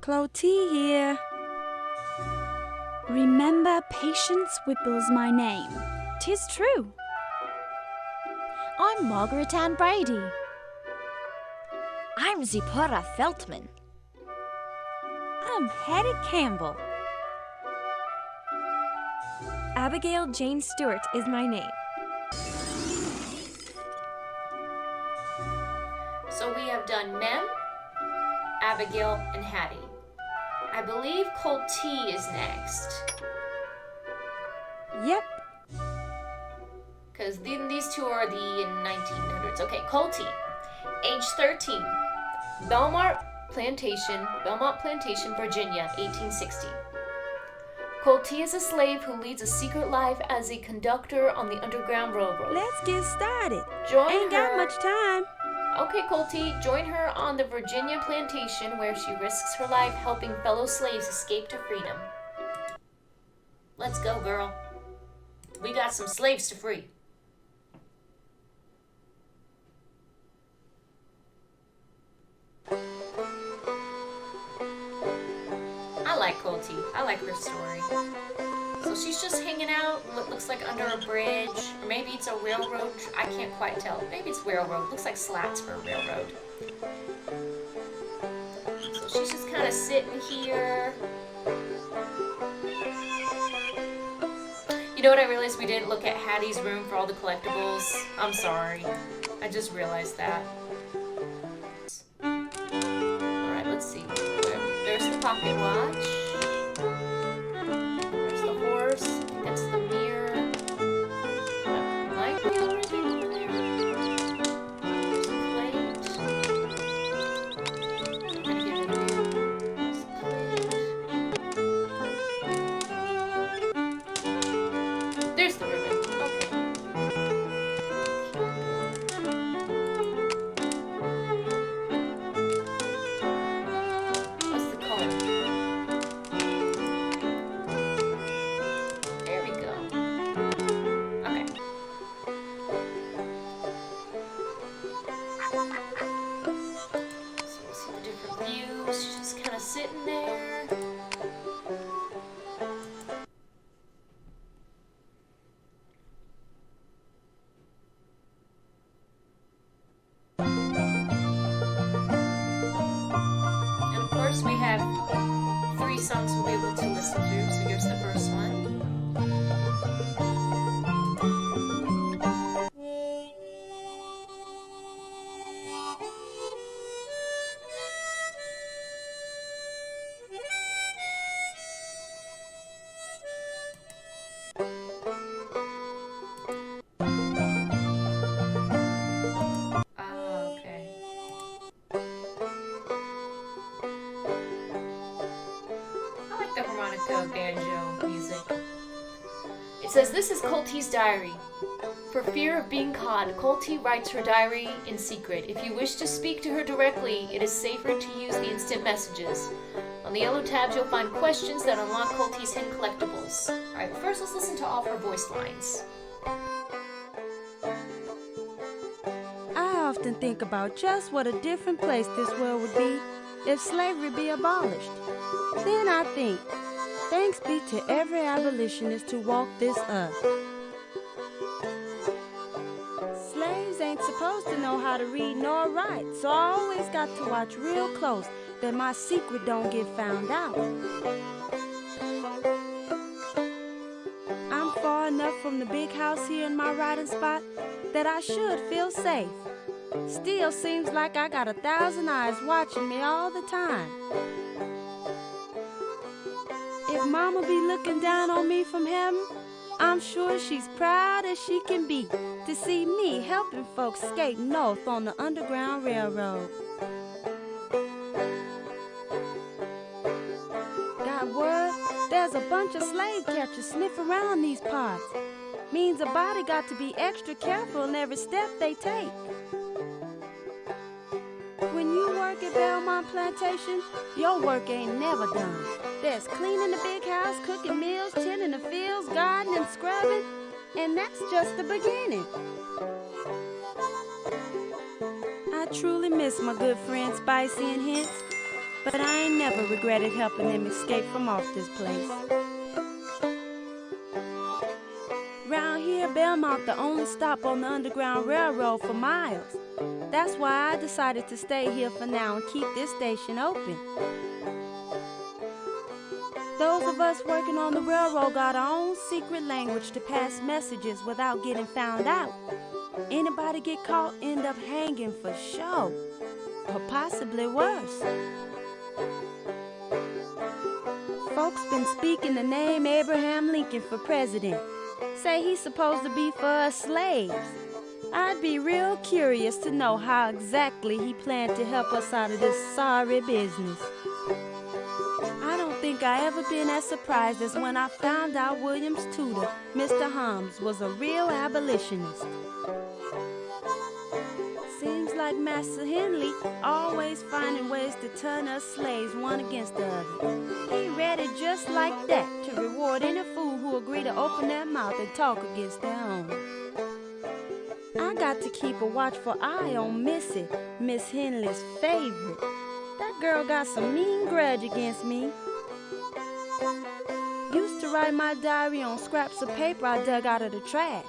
Clotee here. Remember, Patience Whipple's my name. 'Tis true. I'm Margaret Ann Brady. I'm Zipporah Feltman. I'm Hattie Campbell. Abigail Jane Stewart is my name. So we have done Mem, Abigail, and Hattie. I believe Clotee is next. Yep. Because these two are the 1900s. Okay, Clotee, age 13, Belmont Plantation, Virginia, 1860. Clotee is a slave who leads a secret life as a conductor on the Underground Railroad. Let's get started. Ain't got much time. Okay, Clotee, join her on the Virginia plantation where she risks her life helping fellow slaves escape to freedom. Let's go, girl. We got some slaves to free. I like Clotee. I like her story. So she's just hanging out, what looks like under a bridge, or maybe it's a railroad. I can't quite tell. Maybe it's railroad. Looks like slats for a railroad. So she's just kind of sitting here. You know what I realized? We didn't look at Hattie's room for all the collectibles. I'm sorry. I just realized that. Alright, let's see. There's the pocket watch. There's the horse. I think that's the mirror. Might be everything over there. There's a plate. I'm gonna give it a mirror. There's a plate. There's the ribbon. Okay. What's the color? There we go. Okay. So we'll see the different views. She's just kind of sitting there. And of course, we have 3 songs we'll be able to listen through. So here's the first one. Okay. I like the harmonica banjo music. It says, this is Clotee's diary. For fear of being caught, Clotee writes her diary in secret. If you wish to speak to her directly, it is safer to use the instant messages. On the yellow tabs, you'll find questions that unlock Clotee's hidden collectibles. Alright, but first let's listen to all of her voice lines. I often think about just what a different place this world would be if slavery be abolished. Then I think, thanks be to every abolitionist who walked this earth. Slaves ain't supposed to know how to read nor write, so I always got to watch real close that my secret don't get found out. I'm far enough from the big house here in my writing spot that I should feel safe. Still seems like I got 1,000 eyes watching me all the time. If Mama be looking down on me from heaven, I'm sure she's proud as she can be to see me helping folks skate north on the Underground Railroad. Got word? There's a bunch of slave catchers sniff around these parts. Means a body got to be extra careful in every step they take. When you work at Belmont Plantation, your work ain't never done. There's cleaning the big house, cooking meals, tending the fields, gardening and scrubbing, and that's just the beginning. I truly miss my good friends Spicy and Hince. but I ain't never regretted helping them escape from off this place. Round here, Belmont the only stop on the Underground Railroad for miles. That's why I decided to stay here for now and keep this station open. Those of us working on the railroad got our own secret language to pass messages without getting found out. Anybody get caught end up hanging for sure, or possibly worse. Folks been speaking the name Abraham Lincoln for president. Say he's supposed to be for us slaves. I'd be real curious to know how exactly he planned to help us out of this sorry business. I don't think I ever been as surprised as when I found out William's tutor, Mr. Holmes, was a real abolitionist. Seems like Master Henley always finding ways to turn us slaves one against the other. He read it just like that to reward any fool who agreed to open their mouth and talk against their own. I got to keep a watchful eye on Missy, Miss Henley's favorite. That girl got some mean grudge against me. Used to write my diary on scraps of paper I dug out of the trash.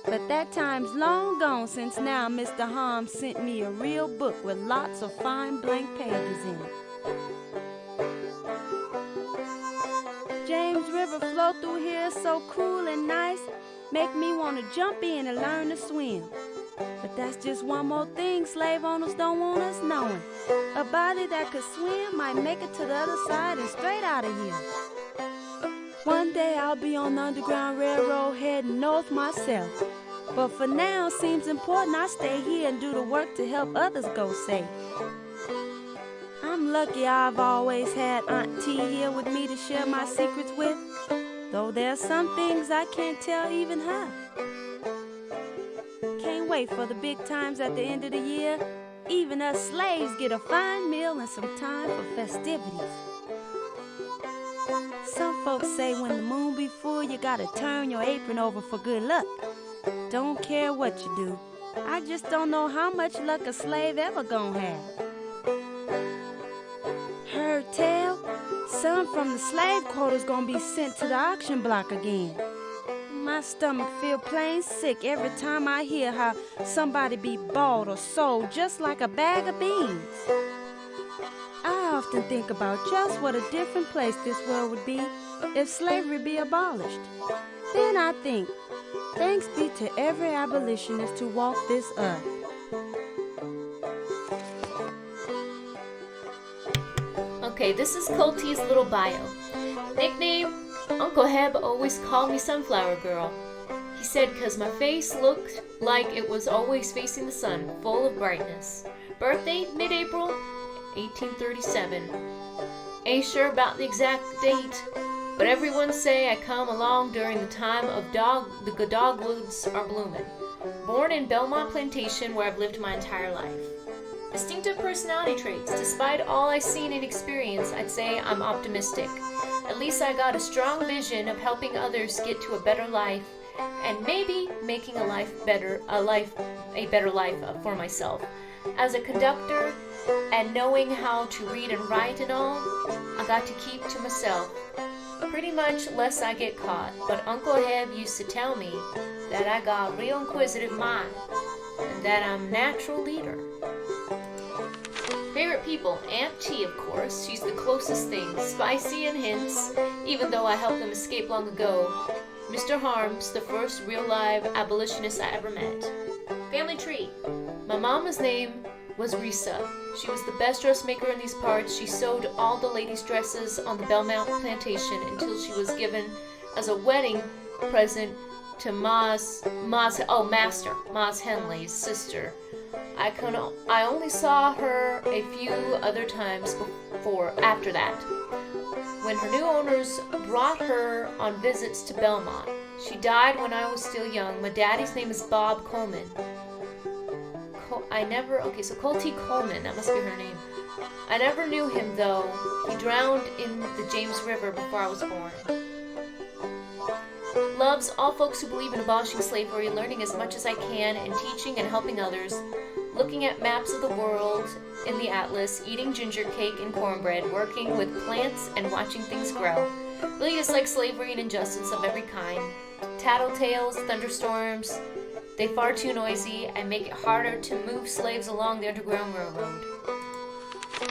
But that time's long gone since now Mr. Holmes sent me a real book with lots of fine blank pages in it. James River flow through here so cool and nice, make me want to jump in and learn to swim. But that's just one more thing slave owners don't want us knowing. A body that could swim might make it to the other side and straight out of here. One day I'll be on the Underground Railroad heading north myself. But for now, it seems important I stay here and do the work to help others go safe. I'm lucky I've always had Aunt T here with me to share my secrets with, though there's some things I can't tell even her. Can't wait for the big times at the end of the year. Even us slaves get a fine meal and some time for festivities. Some folks say when the moon be full, you gotta turn your apron over for good luck. Don't care what you do. I just don't know how much luck a slave ever gonna have. Heard tell, some from the slave quarters gonna be sent to the auction block again. My stomach feel plain sick every time I hear how somebody be bought or sold just like a bag of beans. I often think about just what a different place this world would be if slavery be abolished. Then I think, thanks be to every abolitionist who walked this earth. Okay, this is Clotee's little bio. Nickname, Uncle Heb always called me Sunflower Girl. He said 'cause my face looked like it was always facing the sun, full of brightness. Birthday, mid-April, 1837. Ain't sure about the exact date, but everyone say I come along during the time of the dogwoods are blooming. Born in Belmont Plantation, where I've lived my entire life. Distinctive personality traits. Despite all I've seen and experienced, I'd say I'm optimistic. At least I got a strong vision of helping others get to a better life, and maybe making a better life for myself. As a conductor and knowing how to read and write and all, I got to keep to myself. Pretty much lest I get caught, but Uncle Heb used to tell me that I got real inquisitive mind and that I'm a natural leader. Favorite people, Aunt T, of course. She's the closest thing. Spicy and Hince, even though I helped them escape long ago. Mr. Harms, the first real live abolitionist I ever met. Family tree. My mama's name was Rissa. She was the best dressmaker in these parts. She sewed all the ladies' dresses on the Belmont Plantation until she was given as a wedding present to Master Henley's sister. I only saw her a few other times after that, when her new owners brought her on visits to Belmont. She died when I was still young. My daddy's name is Bob Coleman. So Clotee Coleman, that must be her name. I never knew him though. He drowned in the James River before I was born. Loves all folks who believe in abolishing slavery, learning as much as I can, and teaching and helping others. looking at maps of the world in the atlas, eating ginger cake and cornbread, working with plants and watching things grow. Really dislike slavery and injustice of every kind. Tattletales, thunderstorms, they far too noisy and make it harder to move slaves along the Underground Railroad.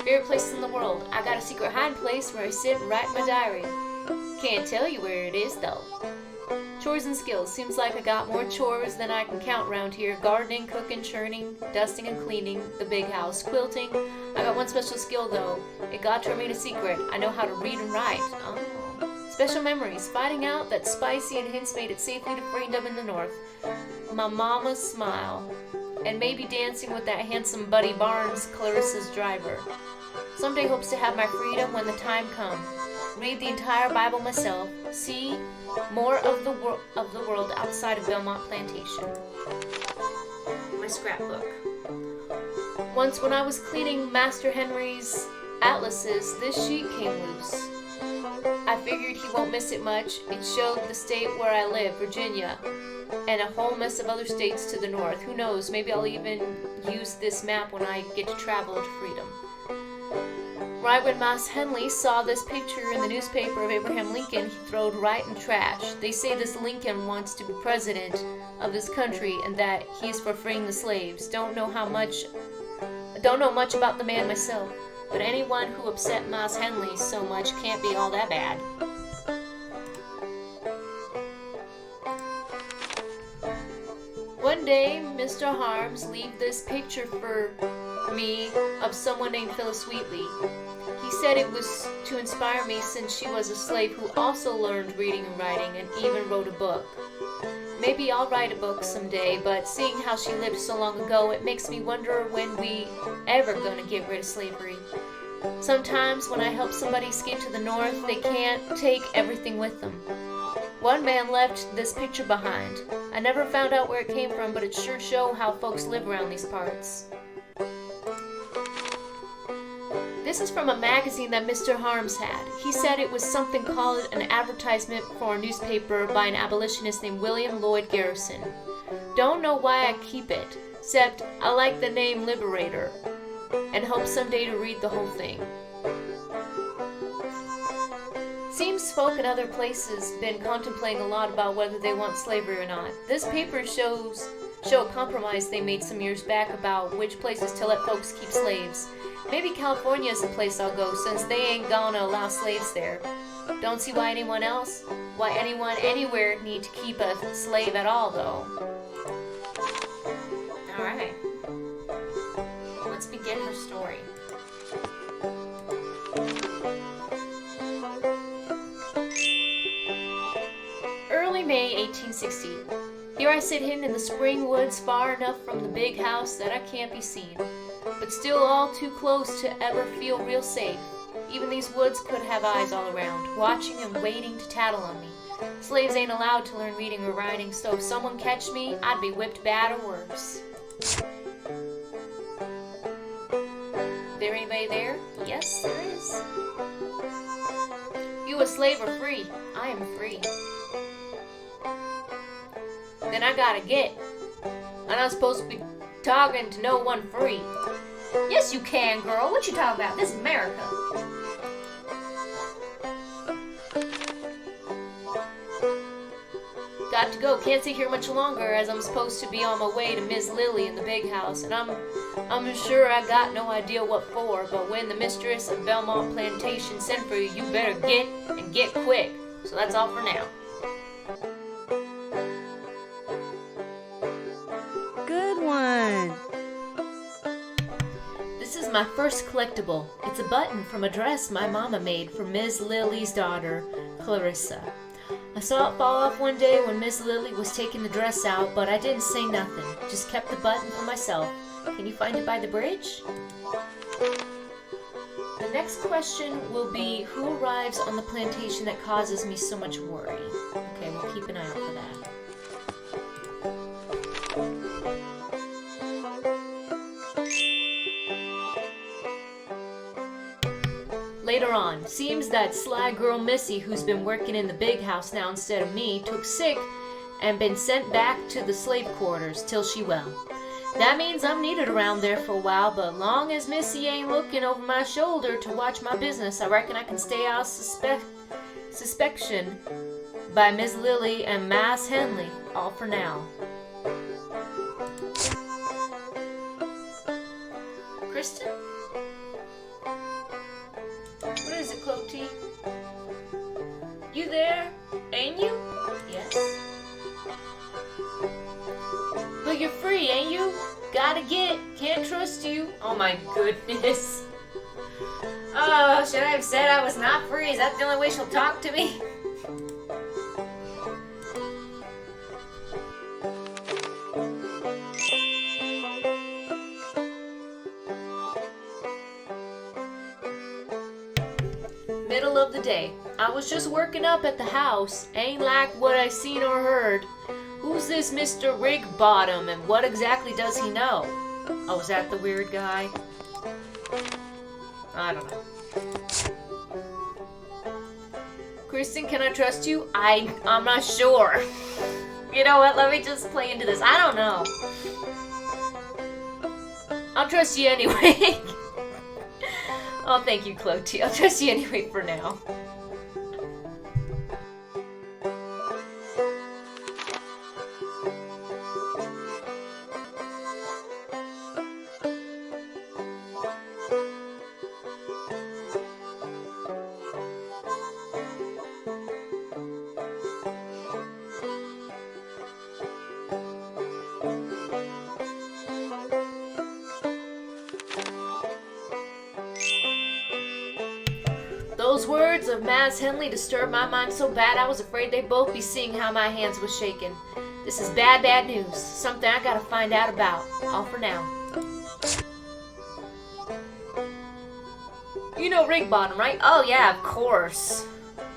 Favorite places in the world. I got a secret hiding place where I sit and write my diary. Can't tell you where it is though. Chores and skills. Seems like I got more chores than I can count around here. Gardening, cooking, churning, dusting and cleaning the big house. Quilting. I got one special skill though. It got to remain a secret. I know how to read and write. Oh. Special memories. Finding out that Spicy and Hince made it safely to freedom in the north. My mama's smile. And maybe dancing with that handsome Buddy Barnes, Clarissa's driver. Someday hopes to have my freedom when the time comes. Read the entire Bible myself. See more of the world outside of Belmont Plantation. My scrapbook. Once when I was cleaning Master Henry's atlases, this sheet came loose. I figured he won't miss it much. It showed the state where I live, Virginia, and a whole mess of other states to the north. Who knows, maybe I'll even use this map when I get to travel to freedom. Right when Mas Henley saw this picture in the newspaper of Abraham Lincoln, he throwed right in trash. They say this Lincoln wants to be president of this country and that he is for freeing the slaves. Don't know much about the man myself, but anyone who upset Mas Henley so much can't be all that bad. One day, Mr. Harms leave this picture for me of someone named Phyllis Wheatley. He said it was to inspire me since she was a slave who also learned reading and writing and even wrote a book. Maybe I'll write a book someday, but seeing how she lived so long ago, it makes me wonder when we ever gonna get rid of slavery. Sometimes when I help somebody escape to the north, they can't take everything with them. One man left this picture behind. I never found out where it came from, but it sure shows how folks live around these parts. This is from a magazine that Mr. Harms had. He said it was something called an advertisement for a newspaper by an abolitionist named William Lloyd Garrison. Don't know why I keep it, except I like the name Liberator, and hope someday to read the whole thing. Seems folk in other places been contemplating a lot about whether they want slavery or not. This paper show a compromise they made some years back about which places to let folks keep slaves. Maybe California is the place I'll go since they ain't gonna allow slaves there. Don't see why anyone anywhere need to keep a slave at all though. Alright. Let's begin her story. Early May 1860. Here I sit hidden in the spring woods far enough from the big house that I can't be seen, but still all too close to ever feel real safe. Even these woods could have eyes all around, watching and waiting to tattle on me. Slaves ain't allowed to learn reading or writing, so if someone catch me, I'd be whipped bad or worse. There anybody there? Yes, there is. You a slave or free? I am free. Then I gotta get. I'm not supposed to be talking to no one free. Yes, you can, girl. What you talking about? This is America. Got to go. Can't sit here much longer as I'm supposed to be on my way to Miss Lily in the big house, and I'm sure I got no idea what for, but when the mistress of Belmont Plantation sent for you, you better get and get quick. So that's all for now. Good one. This is my first collectible. It's a button from a dress my mama made for Miss Lily's daughter, Clarissa. I saw it fall off one day when Miss Lily was taking the dress out, but I didn't say nothing. Just kept the button for myself. Can you find it by the bridge? The next question will be, who arrives on the plantation that causes me so much worry? Okay, we'll keep an eye out for that. Later on, seems that sly girl Missy, who's been working in the big house now instead of me, took sick and been sent back to the slave quarters till she well. That means I'm needed around there for a while, but long as Missy ain't looking over my shoulder to watch my business, I reckon I can stay out suspicion by Miss Lily and Mas Henley, all for now. Kristen? What is it, Clotee? You there? Ain't you? Yes. But you're free, ain't you? Gotta get. Can't trust you. Oh my goodness. Oh, should I have said I was not free? Is that the only way she'll talk to me? Middle of the day. I was just working up at the house. Ain't like what I seen or heard. Who's this Mr. Rigbottom, and what exactly does he know? Oh, is that the weird guy? I don't know. Kristen, can I trust you? I'm not sure. You know what? Let me just play into this. I don't know. I'll trust you anyway. Oh, thank you, Clotee. I'll trust you anyway for now. Those words of Mas Henley disturbed my mind so bad I was afraid they'd both be seeing how my hands was shaking. This is bad, bad news. Something I gotta find out about. All for now. You know Rigbottom, right? Oh yeah, of course.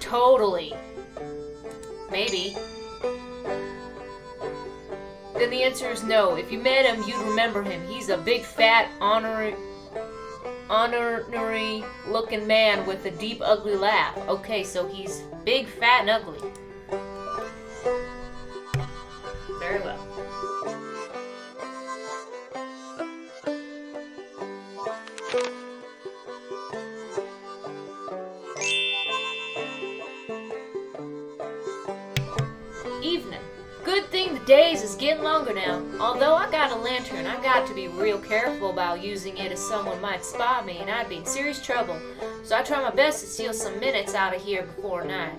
Totally. Maybe. Then the answer is no. If you met him, you'd remember him. He's a big, fat, honorary looking man with a deep, ugly laugh. Okay, so he's big, fat, and ugly. Very well. Evening. Good thing the days is getting longer now. Although I got a lantern, I got to be real careful about using it as someone might spot me and I'd be in serious trouble. So I try my best to steal some minutes out of here before night.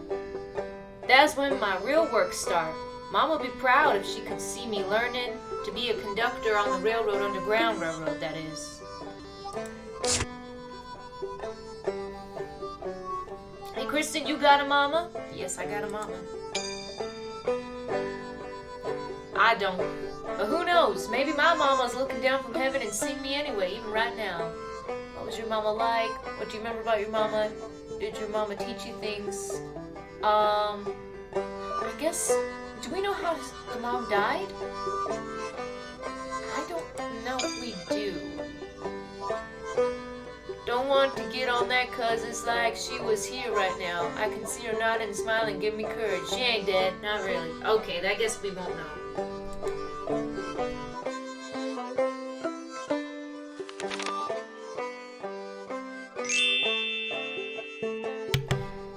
That's when my real work starts. Mom would be proud if she could see me learning to be a conductor on the railroad, Underground Railroad, that is. Hey Kristen, you got a mama? Yes, I got a mama. I don't. But who knows? Maybe my mama's looking down from heaven and seeing me anyway, even right now. What was your mama like? What do you remember about your mama? Did your mama teach you things? I guess, do we know how the mom died? I don't know if we do. Don't want to get on that cause it's like she was here right now. I can see her nodding and smiling, give me courage. She ain't dead. Not really. Okay, I guess we won't know.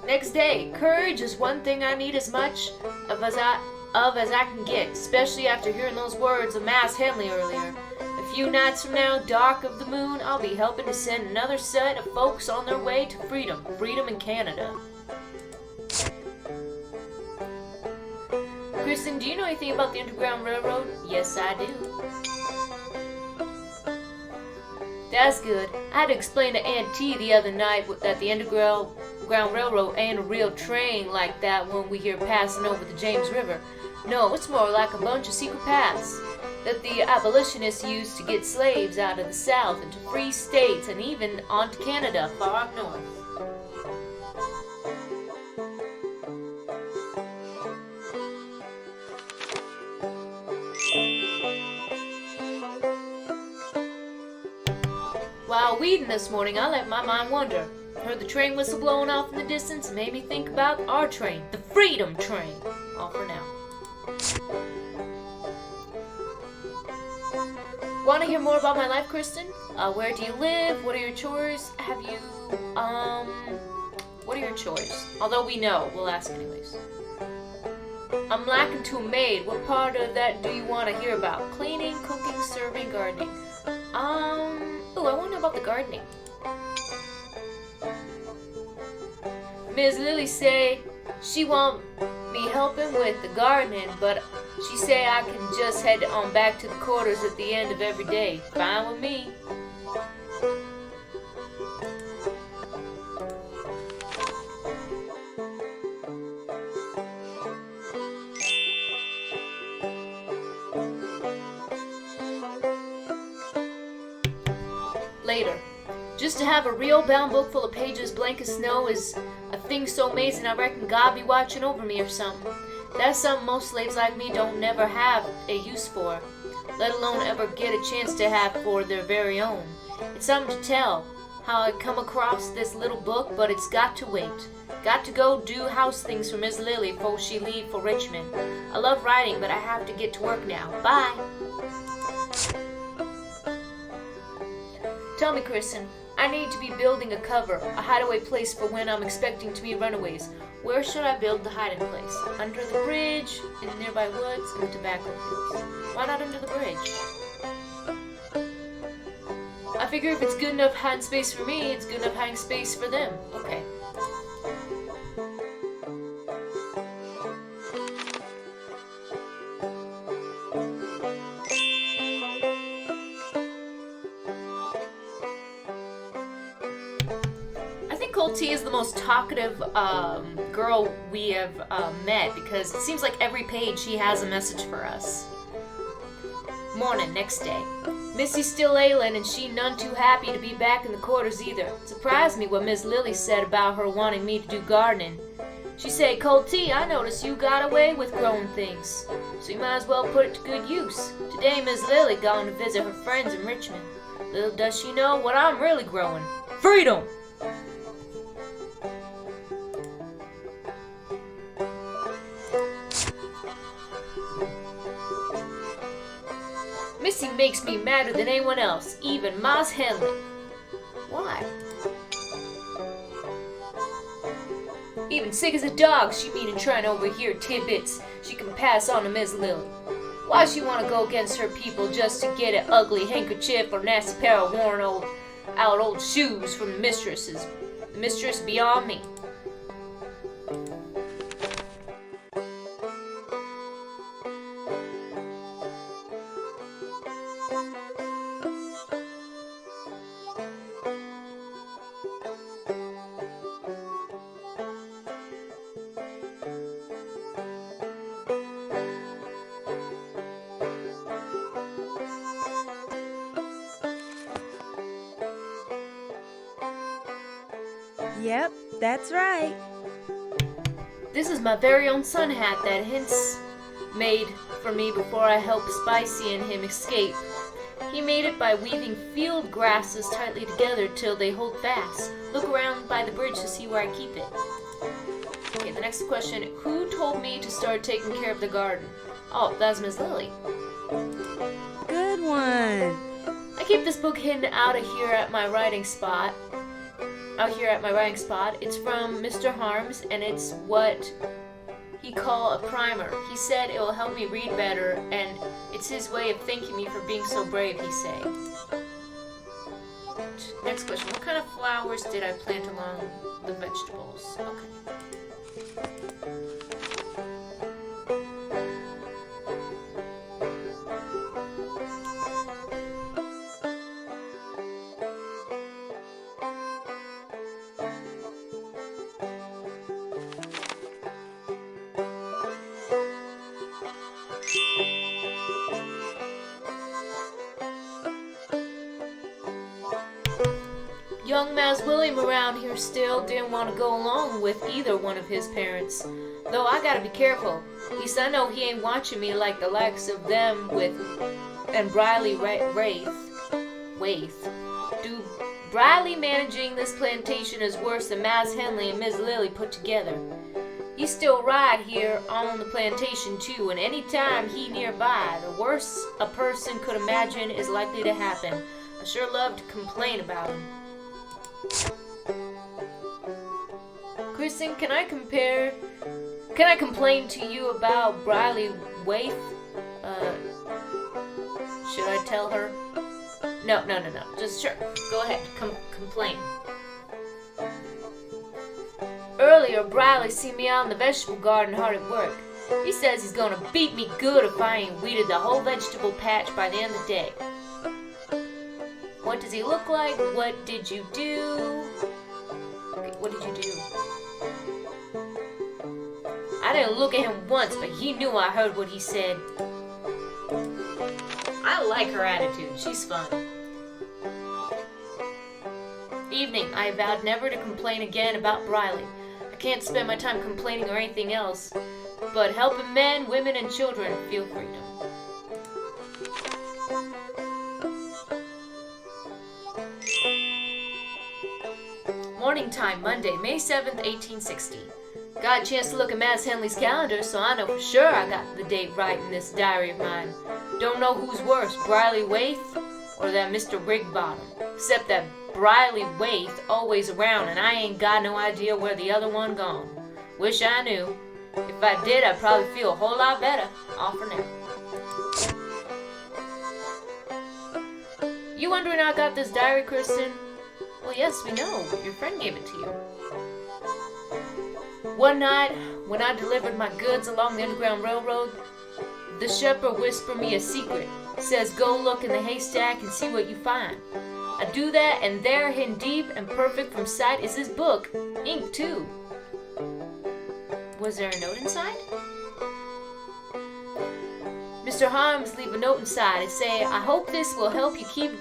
Next day, courage is one thing I need as much of as I can get, especially after hearing those words of Mas Henley earlier. A few nights from now, dark of the moon, I'll be helping to send another set of folks on their way to freedom. Freedom in Canada. Kristen, do you know anything about the Underground Railroad? Yes, I do. That's good. I had to explain to Aunt T the other night that the Underground Railroad ain't a real train like that one we hear passing over the James River. No, it's more like a bunch of secret paths that the abolitionists used to get slaves out of the South into free states and even onto Canada far up north. While weeding this morning, I let my mind wander. Heard the train whistle blowing off in the distance and made me think about our train, the Freedom Train. All for now. Want to hear more about my life, Kristen? Where do you live? What are your chores? What are your chores? Although we know, we'll ask anyways. I'm lacking to a maid. What part of that do you want to hear about? Cleaning, cooking, serving, gardening. I want to know about the gardening. Ms. Lily say she want me helping with the gardening, but she say I can just head on back to the quarters at the end of every day. Fine with me. Later. Just to have a real bound book full of pages blank as snow is a thing so amazing I reckon God be watching over me or something. That's something most slaves like me don't never have a use for, let alone ever get a chance to have for their very own. It's something to tell how I come across this little book, but it's got to wait. Got to go do house things for Miss Lily before she leave for Richmond. I love writing, but I have to get to work now. Bye. Tell me, Kristen, I need to be building a cover, a hideaway place for when I'm expecting to meet Runaways. Where should I build the hiding place? Under the bridge, in the nearby woods, in the tobacco fields. Why not under the bridge? I figure if it's good enough hiding space for me, it's good enough hiding space for them. Okay. Clotee is the most talkative girl we have met because it seems like every page she has a message for us. Morning, next day. Missy's still ailing and she none too happy to be back in the quarters either. It surprised me what Miss Lily said about her wanting me to do gardening. She said, Clotee, I noticed you got away with growing things, so you might as well put it to good use. Today Miss Lily gone to visit her friends in Richmond. Little does she know what I'm really growing. Freedom! Missy makes me madder than anyone else, even Miss Henley. Why? Even sick as a dog, she mean and trying to overhear tidbits she can pass on to Miss Lily. Why she want to go against her people just to get an ugly handkerchief or nasty pair of worn out old shoes from the mistresses? The mistress beyond me. Yep, that's right. This is my very own sun hat that Hince made for me before I helped Spicy and him escape. He made it by weaving field grasses tightly together till they hold fast. Look around by the bridge to see where I keep it. Okay, the next question. Who told me to start taking care of the garden? Oh, that's Miss Lily. Good one. I keep this book hidden out here at my writing spot. It's from Mr. Harms, and it's what he call a primer. He said it will help me read better, and it's his way of thanking me for being so brave, he say. Next question. What kind of flowers did I plant along the vegetables? Okay. Young Mas William around here still didn't want to go along with either one of his parents. Though I gotta be careful. At least I know he ain't watching me like the likes of them and Briley Waith. Do Briley managing this plantation is worse than Mas Henley and Miss Lily put together. He's still right here on the plantation too, and any time he nearby, the worst a person could imagine is likely to happen. I sure love to complain about him. Kristen, can I complain to you about Briley Waith? Should I tell her? No. Just sure. Go ahead. Complain. Earlier, Briley seen me out in the vegetable garden hard at work. He says he's gonna beat me good if I ain't weeded the whole vegetable patch by the end of the day. What does he look like? What did you do? Okay, what did you do? I didn't look at him once, but he knew I heard what he said. I like her attitude. She's fun. Evening, I vowed never to complain again about Briley. I can't spend my time complaining or anything else, but helping men, women, and children feel freedom. Morning time, Monday, May 7th, 1860. Got a chance to look at Miss Henley's calendar, so I know for sure I got the date right in this diary of mine. Don't know who's worse, Briley Waith or that Mr. Rigbottom, except that Briley Waith always around and I ain't got no idea where the other one gone. Wish I knew. If I did, I'd probably feel a whole lot better. Off for now. You wondering how I got this diary, Kristen? Well, yes, we know. Your friend gave it to you. One night, when I delivered my goods along the Underground Railroad, the shepherd whispered me a secret. Says, go look in the haystack and see what you find. I do that, and there, hidden deep and perfect from sight, is his book. Ink, too. Was there a note inside? Mr. Harms leave a note inside and say, I hope this will help you keep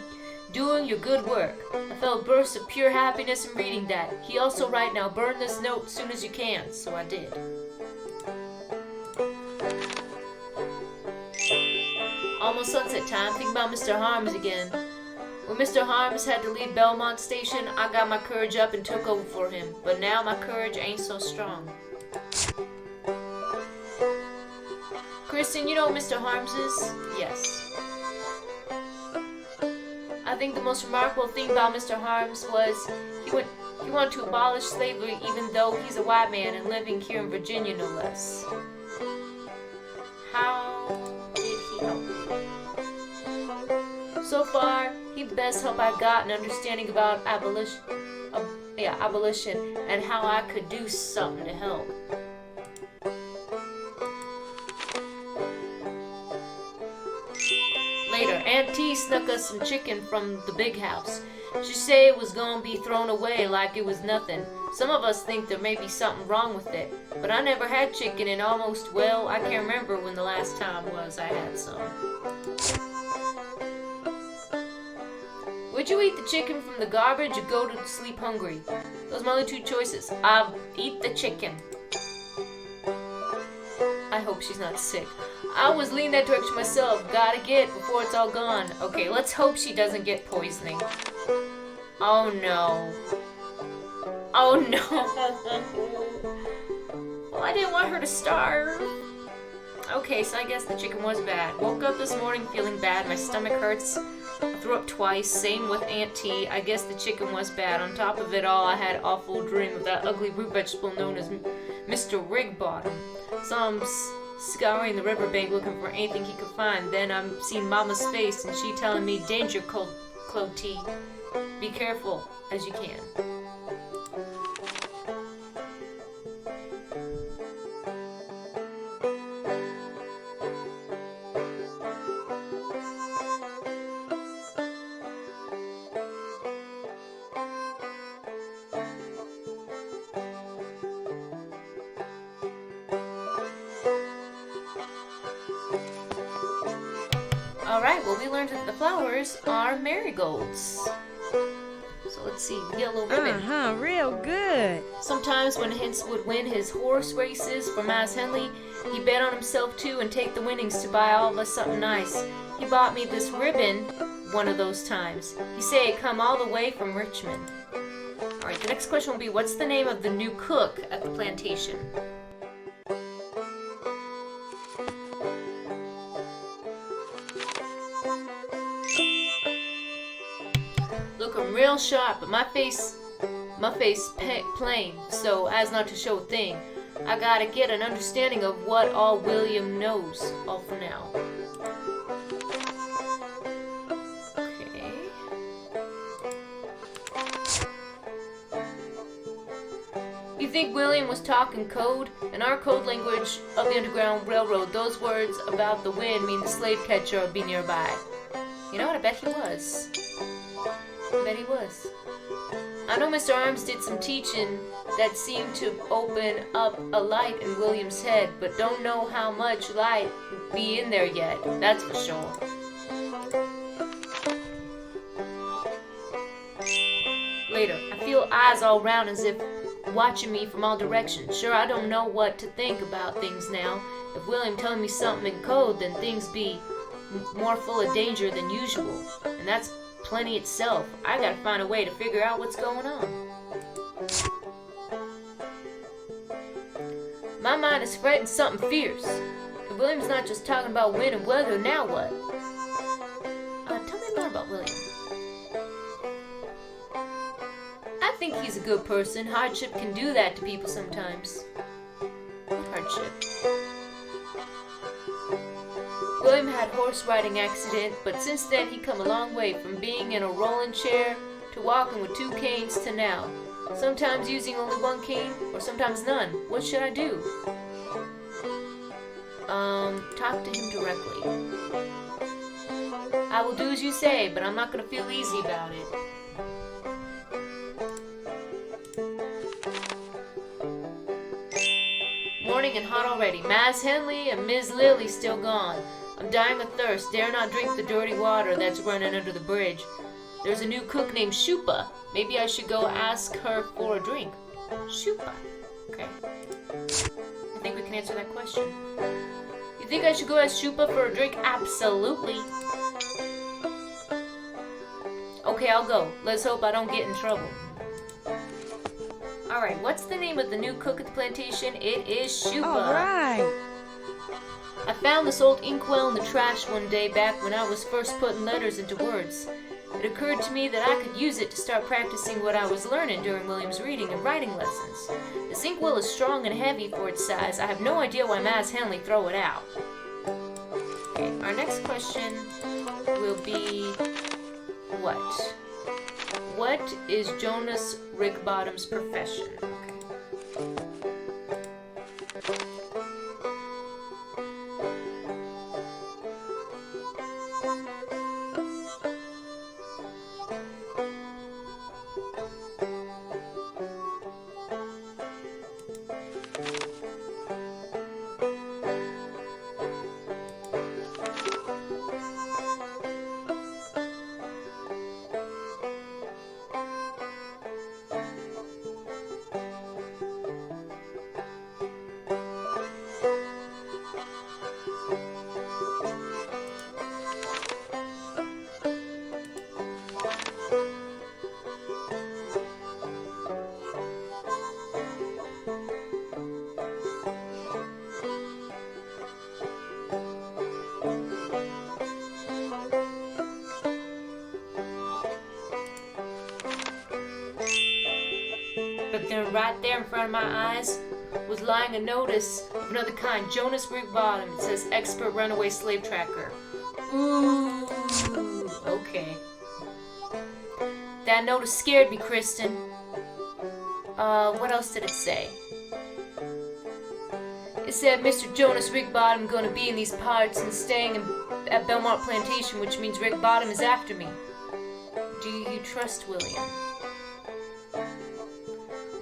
doing your good work. I felt bursts of pure happiness in reading that. He also write, now burn this note as soon as you can, so I did. Almost sunset time, think about Mr. Harms again. When Mr. Harms had to leave Belmont Station, I got my courage up and took over for him, but now my courage ain't so strong. Kristen, you know who Mr. Harms is? Yes. I think the most remarkable thing about Mr. Harms was he wanted to abolish slavery even though he's a white man and living here in Virginia, no less. How did he help? So far, he's the best help I got in understanding about abolition and how I could do something to help. Later, Aunt T snuck us some chicken from the big house. She said it was gonna be thrown away like it was nothing. Some of us think there may be something wrong with it, but I never had chicken in almost, well, I can't remember when the last time was I had some. Would you eat the chicken from the garbage or go to sleep hungry? Those are my only two choices. I'll eat the chicken. I hope she's not sick. I was leaning that direction myself. Gotta get before it's all gone. Okay, let's hope she doesn't get poisoning. Oh no. Oh no. Well, I didn't want her to starve. Okay, so I guess the chicken was bad. Woke up this morning feeling bad. My stomach hurts. I threw up twice. Same with Aunt T. I guess the chicken was bad. On top of it all, I had an awful dream of that ugly root vegetable known as Mr. Rigbottom. So I'm scouring the riverbank looking for anything he could find. Then I'm seeing Mama's face and she telling me, danger, Clotee. Be careful as you can. Alright, well, we learned that the flowers are marigolds. So let's see, yellow ribbon. Real good. Sometimes when Hince would win his horse races for Miss Henley, he bet on himself too and take the winnings to buy all of us something nice. He bought me this ribbon one of those times. He said it come all the way from Richmond. Alright, the next question will be, what's the name of the new cook at the plantation? real sharp, but my face plain, so as not to show a thing. I gotta get an understanding of what all William knows, all for now. Okay. You think William was talking code? In our code language of the Underground Railroad, those words about the wind mean the slave catcher will be nearby. You know what? I bet he was. I bet he was. I know Mr. Arms did some teaching that seemed to open up a light in William's head, but don't know how much light be in there yet, that's for sure. Later, I feel eyes all round as if watching me from all directions. Sure, I don't know what to think about things now. If William telling me something in code, then things be more full of danger than usual, and that's plenty itself. I gotta find a way to figure out what's going on. My mind is fretting something fierce. If William's not just talking about wind and weather, now what? Tell me more about William. I think he's a good person. Hardship can do that to people sometimes. What hardship? William had horse riding accident, but since then he come a long way from being in a rolling chair to walking with 2 canes to now. Sometimes using only 1 cane, or sometimes none. What should I do? Talk to him directly. I will do as you say, but I'm not gonna feel easy about it. Morning and hot already. Mas Henley and Ms. Lily still gone. I'm dying of thirst, dare not drink the dirty water that's running under the bridge. There's a new cook named Shupa. Maybe I should go ask her for a drink. Shupa. Okay. I think we can answer that question. You think I should go ask Shupa for a drink? Absolutely. Okay, I'll go. Let's hope I don't get in trouble. Alright, what's the name of the new cook at the plantation? It is Shupa. Alright. I found this old inkwell in the trash one day back when I was first putting letters into words. It occurred to me that I could use it to start practicing what I was learning during William's reading and writing lessons. This inkwell is strong and heavy for its size. I have no idea why Mas Henley throw it out. Okay, our next question will be what? What is Jonas Rigbottom's profession? Okay. But then right there in front of my eyes was lying a notice of another kind. Jonas Rigbottom. It says expert runaway slave tracker. Ooh, okay. That notice scared me, Kristen. What else did it say? It said Mr. Jonas Rigbottom gonna be in these parts and staying at Belmont Plantation, which means Rigbottom is after me. Do you trust William?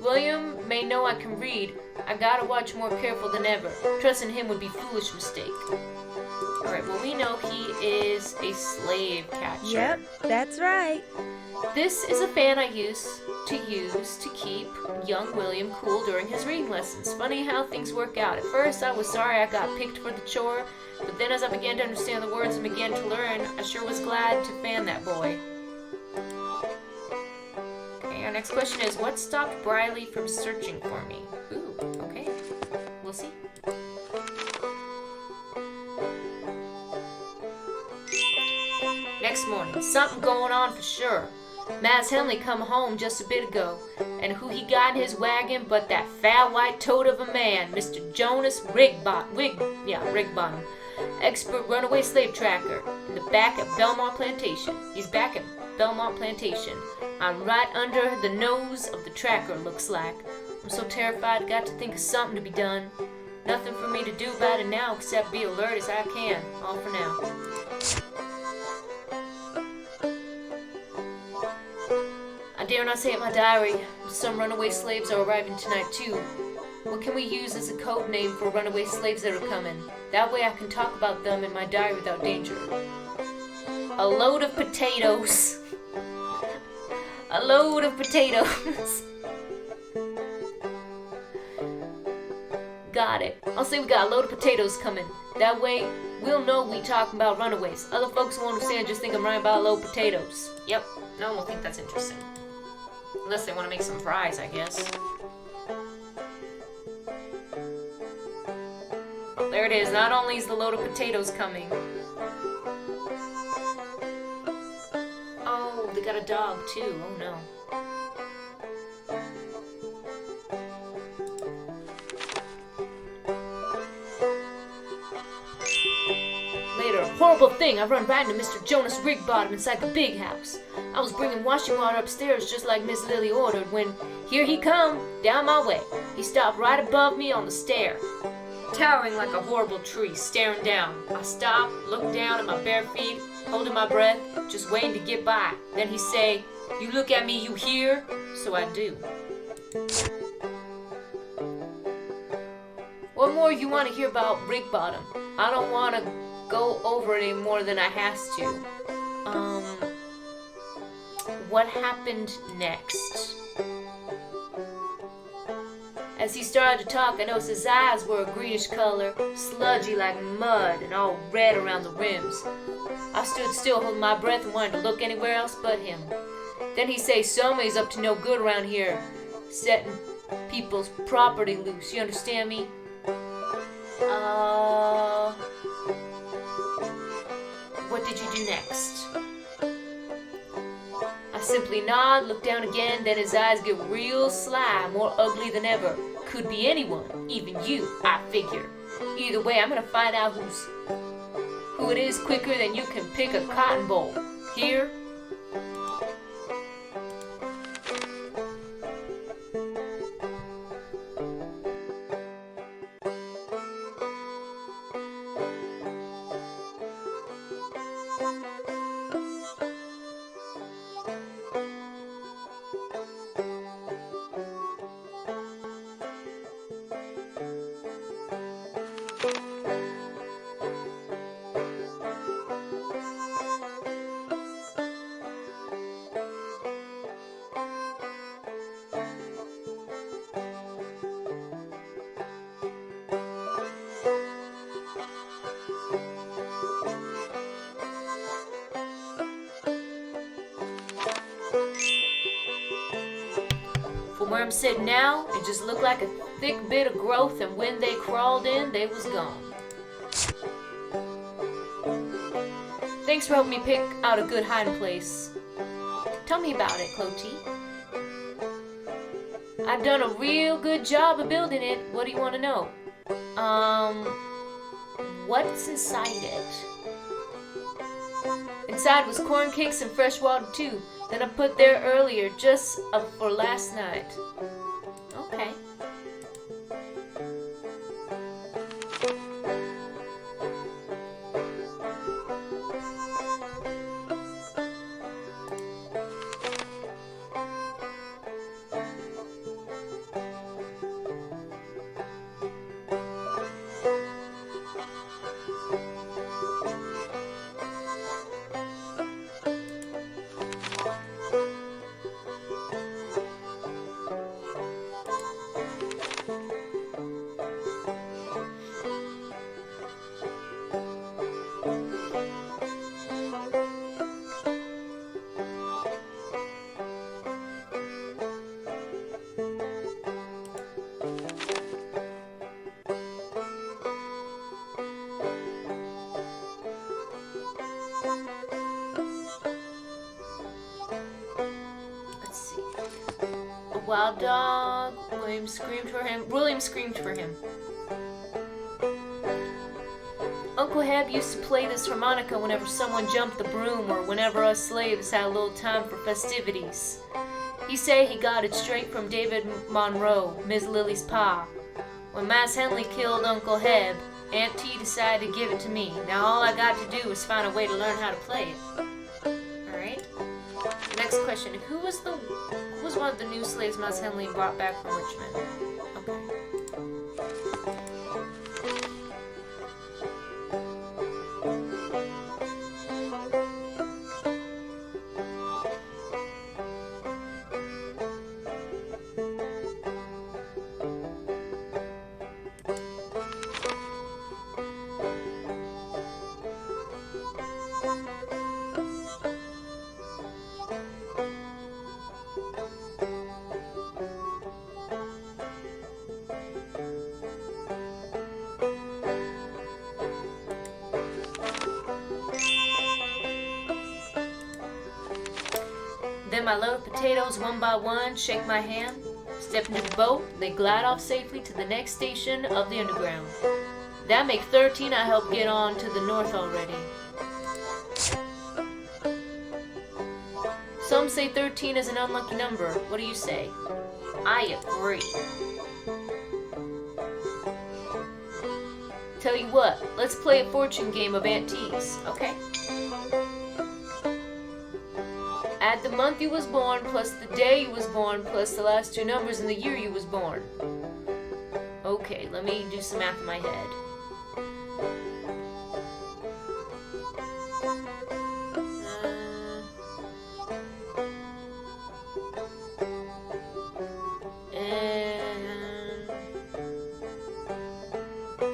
William may know I can read. I gotta watch more careful than ever. Trusting him would be foolish mistake. Alright, well we know he is a slave catcher. Yep, that's right. This is a fan I use to keep young William cool during his reading lessons. Funny how things work out. At first I was sorry I got picked for the chore, but then as I began to understand the words and began to learn, I sure was glad to fan that boy. Our next question is, what stopped Briley from searching for me? Ooh, okay. We'll see. Next morning, something going on for sure. Mas Henley come home just a bit ago, and who he got in his wagon but that fat white toad of a man, Mr. Jonas Rigbottom, expert runaway slave tracker, in the back at Belmont Plantation. He's back at Belmont Plantation. I'm right under the nose of the tracker, looks like. I'm so terrified, got to think of something to be done. Nothing for me to do about it now except be alert as I can. All for now. I dare not say it in my diary. Some runaway slaves are arriving tonight too. What can we use as a code name for runaway slaves that are coming? That way I can talk about them in my diary without danger. A load of potatoes. A load of potatoes. Got it. I'll say we got a load of potatoes coming. That way, we'll know we talking about runaways. Other folks won't understand, just think I'm writing about a load of potatoes. Yep, no one will think that's interesting. Unless they want to make some fries, I guess. Oh, there it is. Not only is the load of potatoes coming. Oh, they got a dog too. Oh no. Horrible thing, I run right into Mr. Jonas Rigbottom inside the big house. I was bringing washing water upstairs just like Miss Lily ordered when here he come, down my way. He stopped right above me on the stair, towering like a horrible tree, staring down. I stopped, looked down at my bare feet, holding my breath, just waiting to get by. Then he say, "You look at me, you hear?" So I do. What more you want to hear about Rigbottom? I don't want to go over it any more than I has to. What happened next? As he started to talk, I noticed his eyes were a greenish color, sludgy like mud, and all red around the rims. I stood still, holding my breath, and wanted to look anywhere else but him. Then he say somebody's up to no good around here, setting people's property loose. You understand me? What did you do next? I simply nod, look down again, then his eyes get real sly, more ugly than ever. Could be anyone, even you, I figure. Either way, I'm gonna find out who it is quicker than you can pick a cotton boll. Here? From where I'm sitting now, it just looked like a thick bit of growth, and when they crawled in, they was gone. Thanks for helping me pick out a good hiding place. Tell me about it, Clotee. I've done a real good job of building it. What do you want to know? What's inside it? Inside was corn cakes and fresh water too, that I put there earlier just for last night. Okay. Wild dog. William screamed for him. Uncle Heb used to play this harmonica whenever someone jumped the broom or whenever us slaves had a little time for festivities. He say he got it straight from David Monroe, Miss Lily's pa. When Mas Henley killed Uncle Heb, Aunt T decided to give it to me. Now all I got to do is find a way to learn how to play it. Alright. Next question. Who was one of the new slaves Mas Henley brought back from Richmond? Okay. Then I load potatoes one by one, shake my hand, step into the boat, they glide off safely to the next station of the underground. That make 13 I help get on to the north already. Some say 13 is an unlucky number. What do you say? I agree. Tell you what, let's play a fortune game of Aunt T's, okay? Add the month you was born, plus the day you was born, plus the last two numbers in the year you was born. Okay, let me do some math in my head.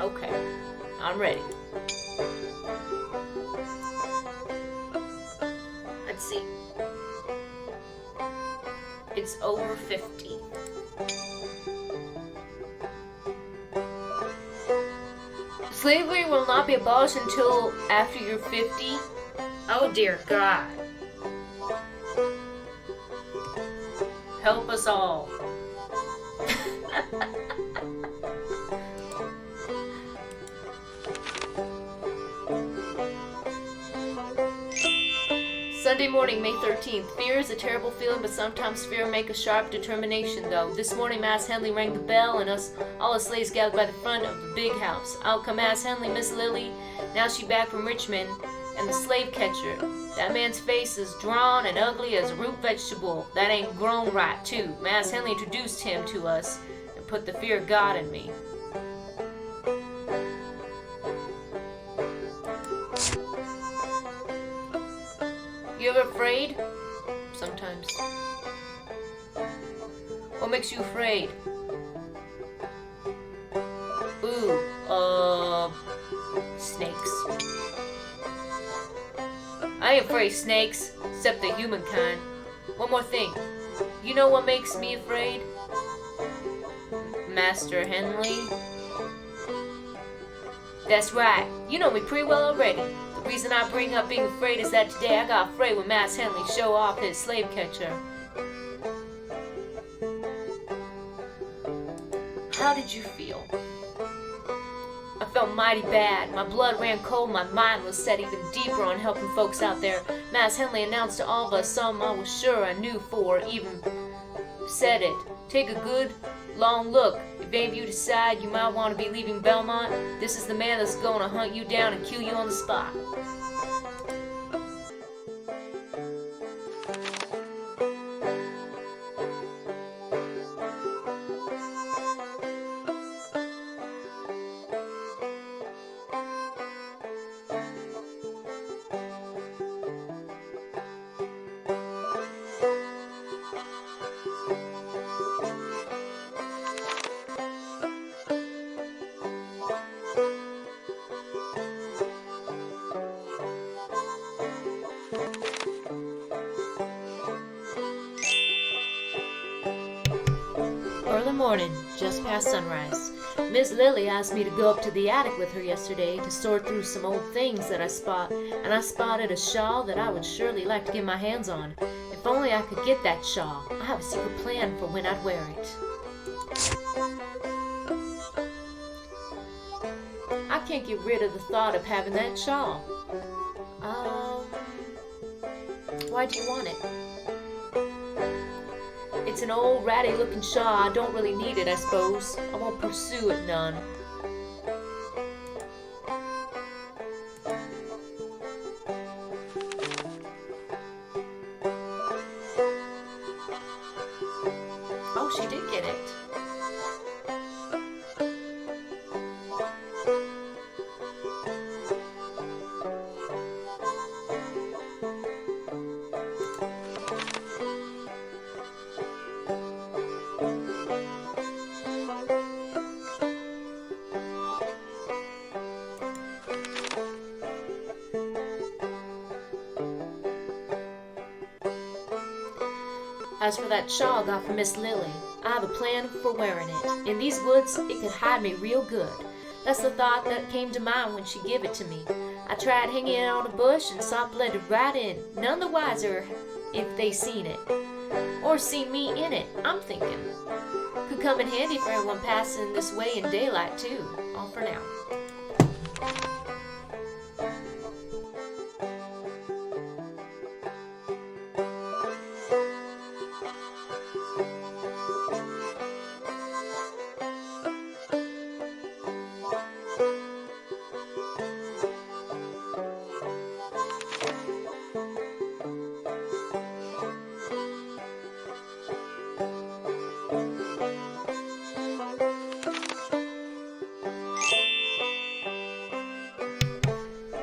Okay, I'm ready. Let's see. It's over 50. Slavery will not be abolished until after you're 50. Oh dear God. Help us all. Sunday morning, May 13th. Fear is a terrible feeling, but sometimes fear make a sharp determination, though. This morning, Mas Henley rang the bell, and all the slaves gathered by the front of the big house. Out come Mas Henley, Miss Lily. Now she back from Richmond, and the slave catcher. That man's face is drawn and ugly as a root vegetable. That ain't grown right, too. Mas Henley introduced him to us and put the fear of God in me. You ever afraid? Sometimes. What makes you afraid? Ooh, snakes. I ain't afraid of snakes, except the human kind. One more thing. You know what makes me afraid? Master Henley. That's right. You know me pretty well already. The reason I bring up being afraid is that today I got afraid when Mas Henley showed off his slave catcher. How did you feel? I felt mighty bad. My blood ran cold, my mind was set even deeper on helping folks out there. Mas Henley announced to all of us something I was sure I knew for even said it. Take a good, long look. If any of you decide you might want to be leaving Belmont, this is the man that's going to hunt you down and kill you on the spot. Early morning, just past sunrise. Miss Lily asked me to go up to the attic with her yesterday to sort through some old things that I spotted a shawl that I would surely like to get my hands on. If If only I could get that shawl. I have a secret plan for when I'd wear it. I can't get rid of the thought of having that shawl. Why do you want it? It's an old ratty looking shawl. I don't really need it, I suppose. I won't pursue it none. Oh, she did get it. As for that shawl I got from Miss Lily, I have a plan for wearing it. In these woods, it could hide me real good. That's the thought that came to mind when she gave it to me. I tried hanging it on a bush and saw it blended right in, none the wiser if they seen it. Or seen me in it, I'm thinking. Could come in handy for anyone passing this way in daylight, too. All for now.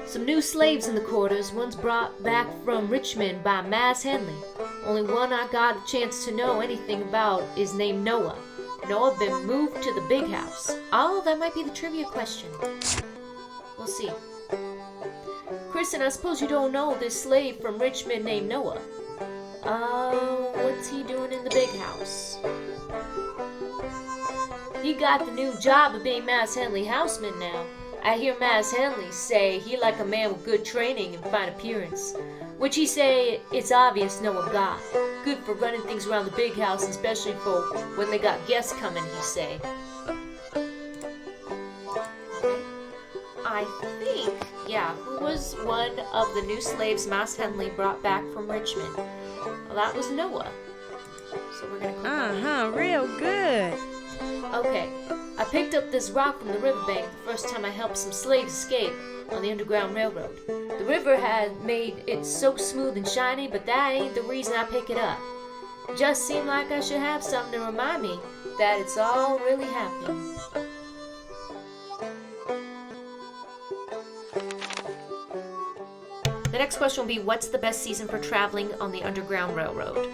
Some new slaves in the quarters, one's brought back from Richmond by Mas Henley. Only one I got a chance to know anything about is named Noah. Noah been moved to the big house. Oh, that might be the trivia question. We'll see. Kristen, I suppose you don't know this slave from Richmond named Noah. What's he doing in the big house? He got the new job of being Mas Henley houseman now. I hear Mas Henley say he like a man with good training and fine appearance, which he say it's obvious Noah got. Good for running things around the big house, especially for when they got guests coming, he say. I think, yeah, who was one of the new slaves Mas Henley brought back from Richmond? Well, that was Noah. So we're gonna click real good. Okay, I picked up this rock from the riverbank the first time I helped some slaves escape on the Underground Railroad. The river had made it so smooth and shiny, but that ain't the reason I pick it up. It just seemed like I should have something to remind me that it's all really happening. The next question will be, what's the best season for traveling on the Underground Railroad?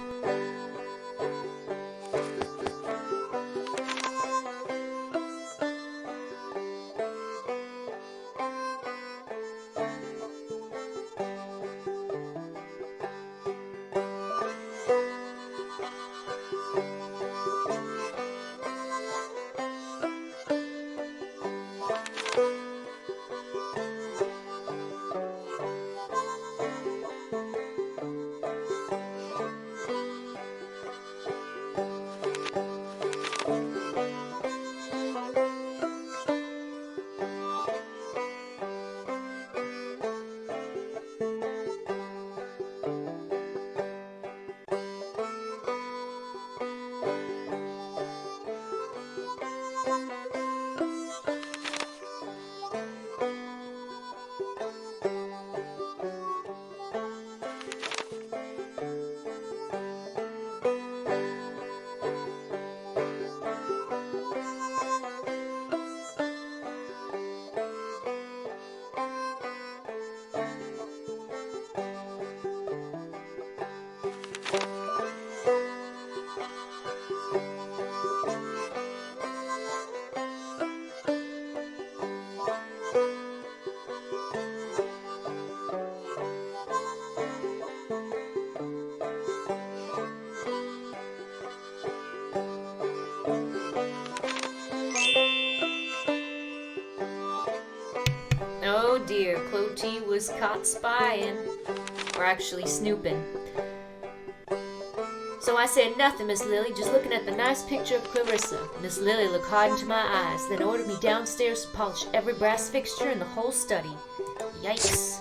Oh dear, Clotee was caught spying, or actually snooping. So I said nothing, Miss Lily, just looking at the nice picture of Clarissa. Miss Lily looked hard into my eyes, then ordered me downstairs to polish every brass fixture in the whole study. Yikes.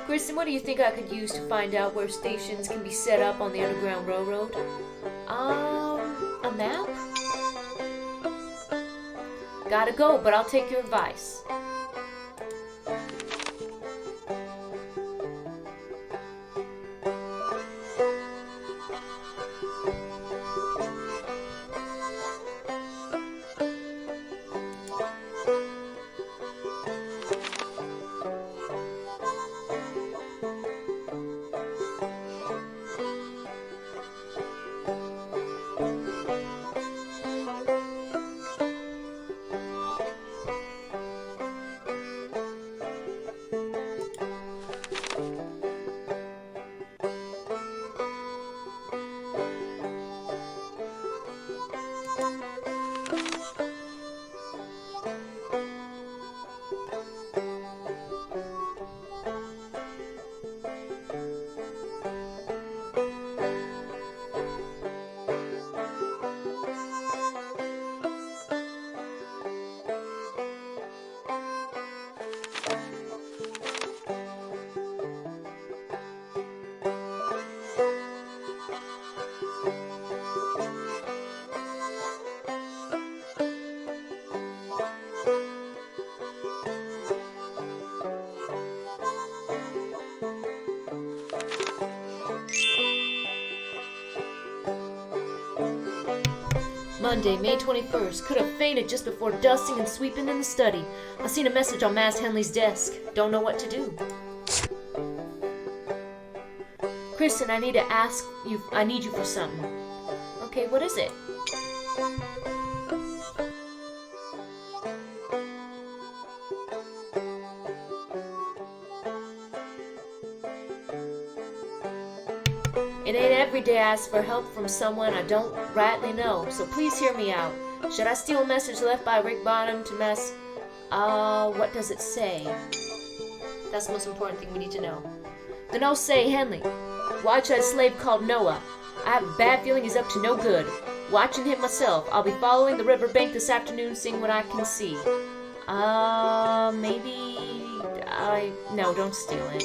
Kristen, what do you think I could use to find out where stations can be set up on the Underground Railroad? A map? Gotta go, but I'll take your advice. Monday, May 21st. Could have fainted just before dusting and sweeping in the study. I seen a message on Mass Henley's desk. Don't know what to do. Kristen, I need you for something. Okay, what is it? It ain't every day I ask for help from someone I don't rightly know, so please hear me out. Should I steal a message left by Rigbottom to Mass... what does it say? That's the most important thing we need to know. The note say, Henley, watch that slave called Noah. I have a bad feeling he's up to no good. Watching him myself. I'll be following the riverbank this afternoon, seeing what I can see. No, don't steal it.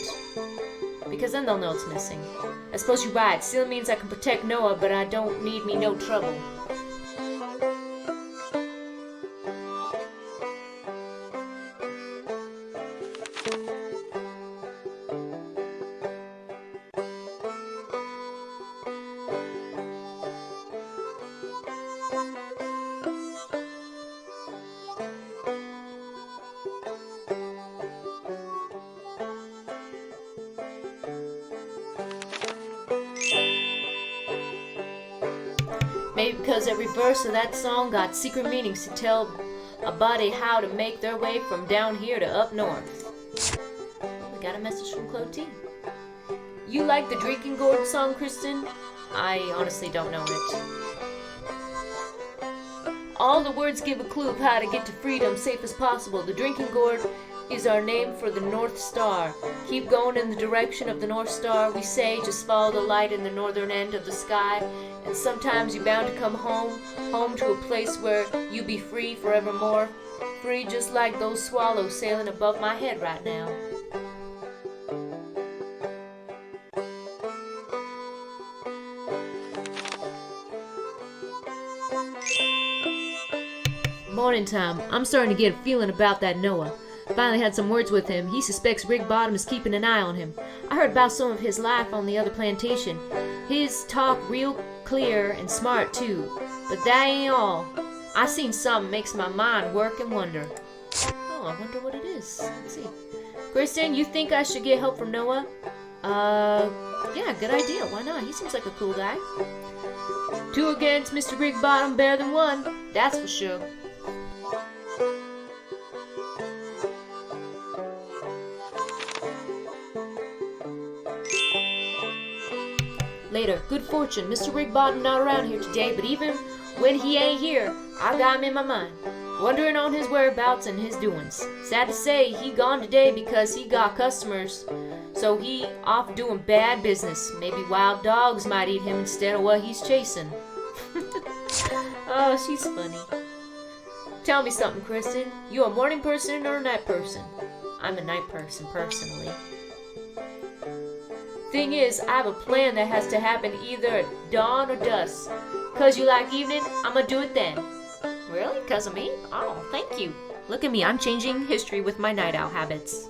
Because then they'll know it's missing. I suppose you're right. Stealing means I can protect Noah, but I don't need me no trouble. Maybe because every verse of that song got secret meanings to tell a body how to make their way from down here to up north. Well, we got a message from Clotee. You like the Drinking Gourd song, Kristen? I honestly don't know it. All the words give a clue of how to get to freedom safe as possible. The Drinking Gourd is our name for the North Star. Keep going in the direction of the North Star. We say just follow the light in the northern end of the sky. And sometimes you're bound to come home to a place where you be free forevermore. Free just like those swallows sailing above my head right now. Morning time. I'm starting to get a feeling about that Noah. Finally had some words with him. He suspects Rigbottom is keeping an eye on him. I heard about some of his life on the other plantation. His talk real clear and smart too. But that ain't all. I seen something makes my mind work and wonder. Oh, I wonder what it is. Let's see. Kristen, you think I should get help from Noah? Yeah, good idea. Why not? He seems like a cool guy. 2 against Mr. Rigbottom, better than 1. That's for sure. Later, good fortune. Mr. Rigbottom not around here today, but even when he ain't here, I got him in my mind. wondering on his whereabouts and his doings. Sad to say, he gone today because he got customers, so he off doing bad business. Maybe wild dogs might eat him instead of what he's chasing. Oh, she's funny. Tell me something, Kristen. You a morning person or a night person? I'm a night person, personally. Thing is, I have a plan that has to happen either at dawn or dusk. 'Cause you like evening, I'ma do it then. Really? 'Cause of me? Oh, thank you. Look at me, I'm changing history with my night owl habits.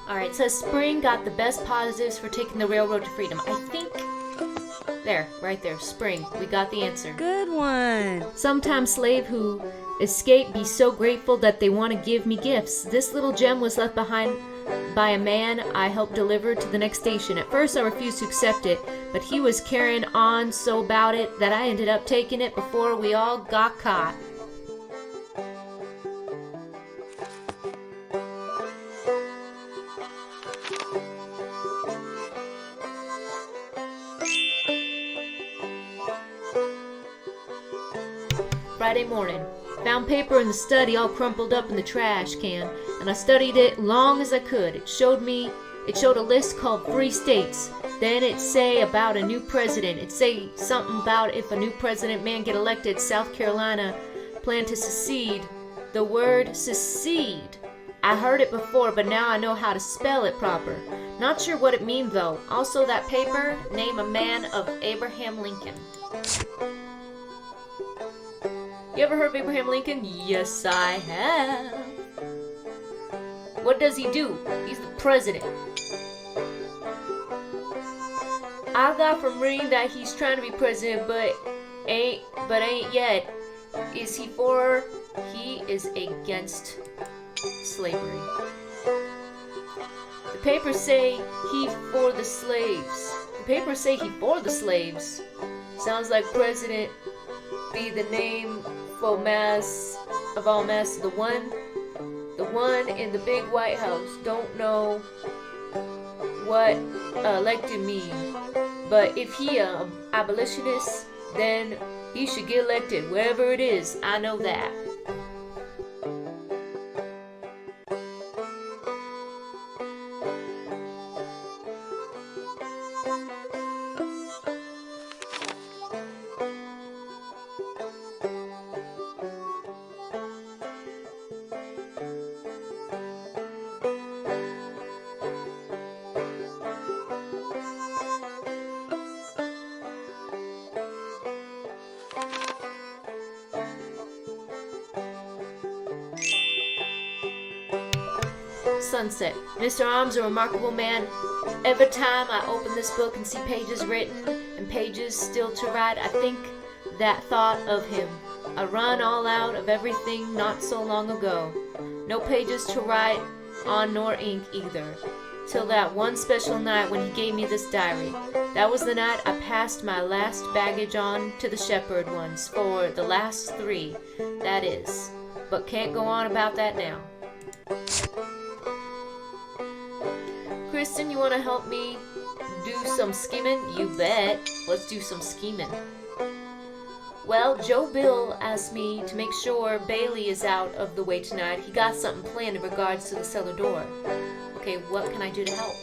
Alright, so spring got the best positives for taking the railroad to freedom. I think... There, right there, spring. We got the answer. Good one. Sometimes slave who escape be so grateful that they want to give me gifts. This little gem was left behind by a man I helped deliver to the next station. At first I refused to accept it, but he was carrying on so about it that I ended up taking it before we all got caught. Friday morning. Found paper in the study all crumpled up in the trash can, and I studied it long as I could. It showed a list called Free States. Then it say about a new president. It say something about if a new president man get elected, South Carolina plan to secede. The word secede. I heard it before, but now I know how to spell it proper. Not sure what it means though. Also that paper, name a man of Abraham Lincoln. You ever heard of Abraham Lincoln? Yes, I have. What does he do? He's the president. I got from reading that he's trying to be president, but ain't yet. Is he for? He is against slavery. The papers say he for the slaves. The papers say he for the slaves. Sounds like president be the name for mass of all mass. The one in the big White House. Don't know what elected mean, but if he abolitionist, then he should get elected wherever it is. I know that. Sunset. Mr. Arm's a remarkable man. Every time I open this book and see pages written and pages still to write, I think that thought of him. I run all out of everything not so long ago. No pages to write on nor ink either. till that one special night when he gave me this diary. That was the night I passed my last baggage on to the shepherd ones for the last 3, that is. But can't go on about that now. Kristen, you want to help me do some scheming? You bet. Let's do some scheming. Well, Joe Bill asked me to make sure Bailey is out of the way tonight. He got something planned in regards to the cellar door. Okay, what can I do to help?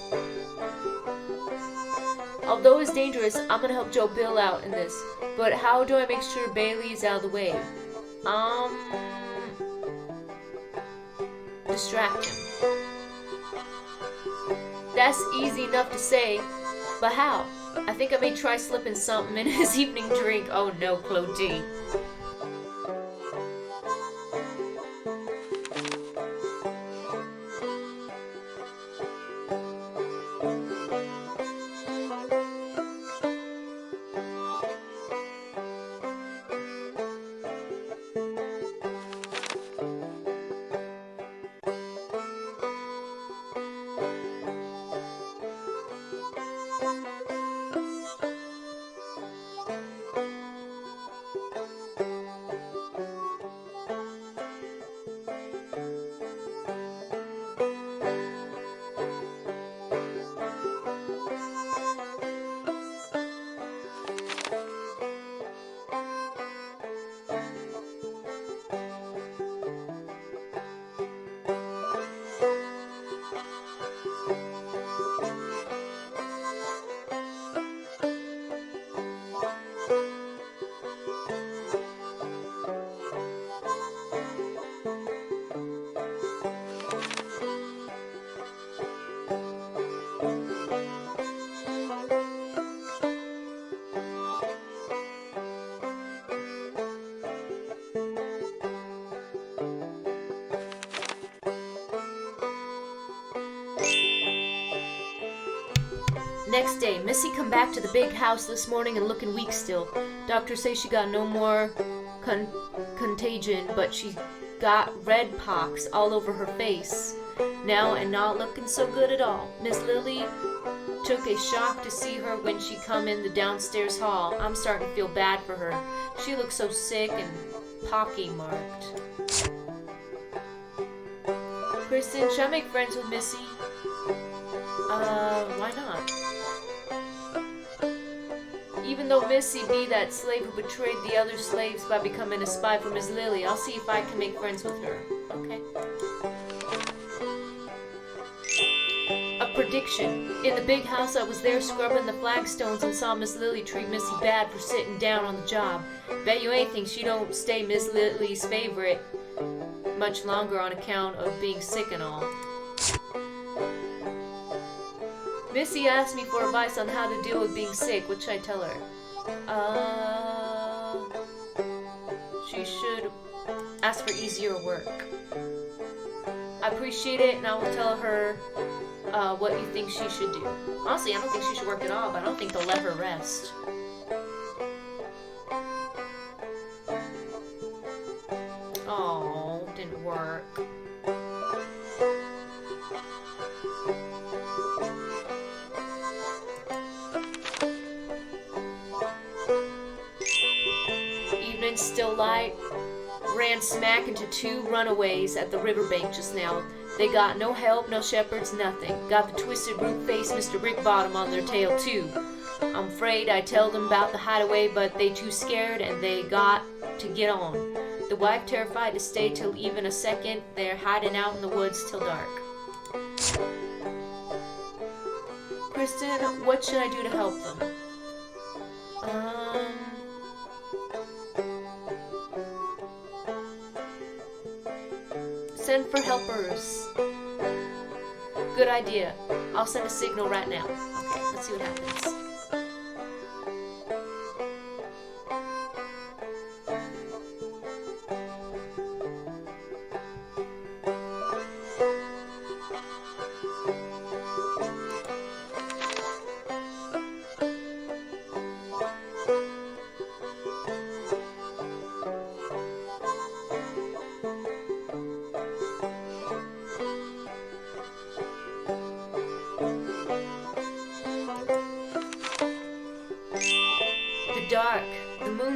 Although it's dangerous, I'm gonna help Joe Bill out in this. But how do I make sure Bailey is out of the way? Distract him. That's easy enough to say, but how? I think I may try slipping something in his evening drink. Oh no, Clotee. Next day, Missy come back to the big house this morning and looking weak still. Doctors say she got no more contagion, but she got red pox all over her face now and not looking so good at all. Miss Lily took a shock to see her when she come in the downstairs hall. I'm starting to feel bad for her. She looks so sick and pocky-marked. Kristen, should I make friends with Missy? Why not? Even though Missy be that slave who betrayed the other slaves by becoming a spy for Miss Lily, I'll see if I can make friends with her. Okay. A prediction. In the big house, I was there scrubbing the flagstones and saw Miss Lily treat Missy bad for sitting down on the job. Bet you anything she don't stay Miss Lily's favorite much longer on account of being sick and all. Missy asked me for advice on how to deal with being sick. What should I tell her? She should ask for easier work. I appreciate it, and I will tell her what you think she should do. Honestly, I don't think she should work at all, but I don't think they'll let her rest. Oh, didn't work. Still light, ran smack into 2 runaways at the riverbank just now. They got no help, no shepherds, nothing. Got the twisted root-faced Mr. Rigbottom on their tail too. I'm afraid I tell them about the hideaway, but they too scared and they got to get on. The wife terrified to stay till even a second. They're hiding out in the woods till dark. Kristen, what should I do to help them? Send for helpers. Good idea. I'll send a signal right now. Okay, let's see what happens.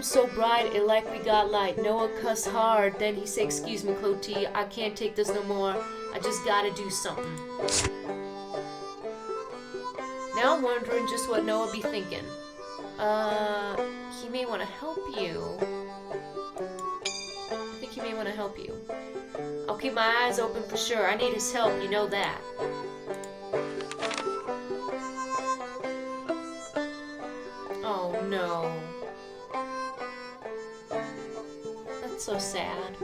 moon so bright, it like we got light. Noah cussed hard, then he said, excuse me, Clotee, I can't take this no more. I just gotta do something. Now I'm wondering just what Noah be thinking. He may want to help you. I think he may want to help you. I'll keep my eyes open for sure. I need his help, you know that. Oh no. That's so sad.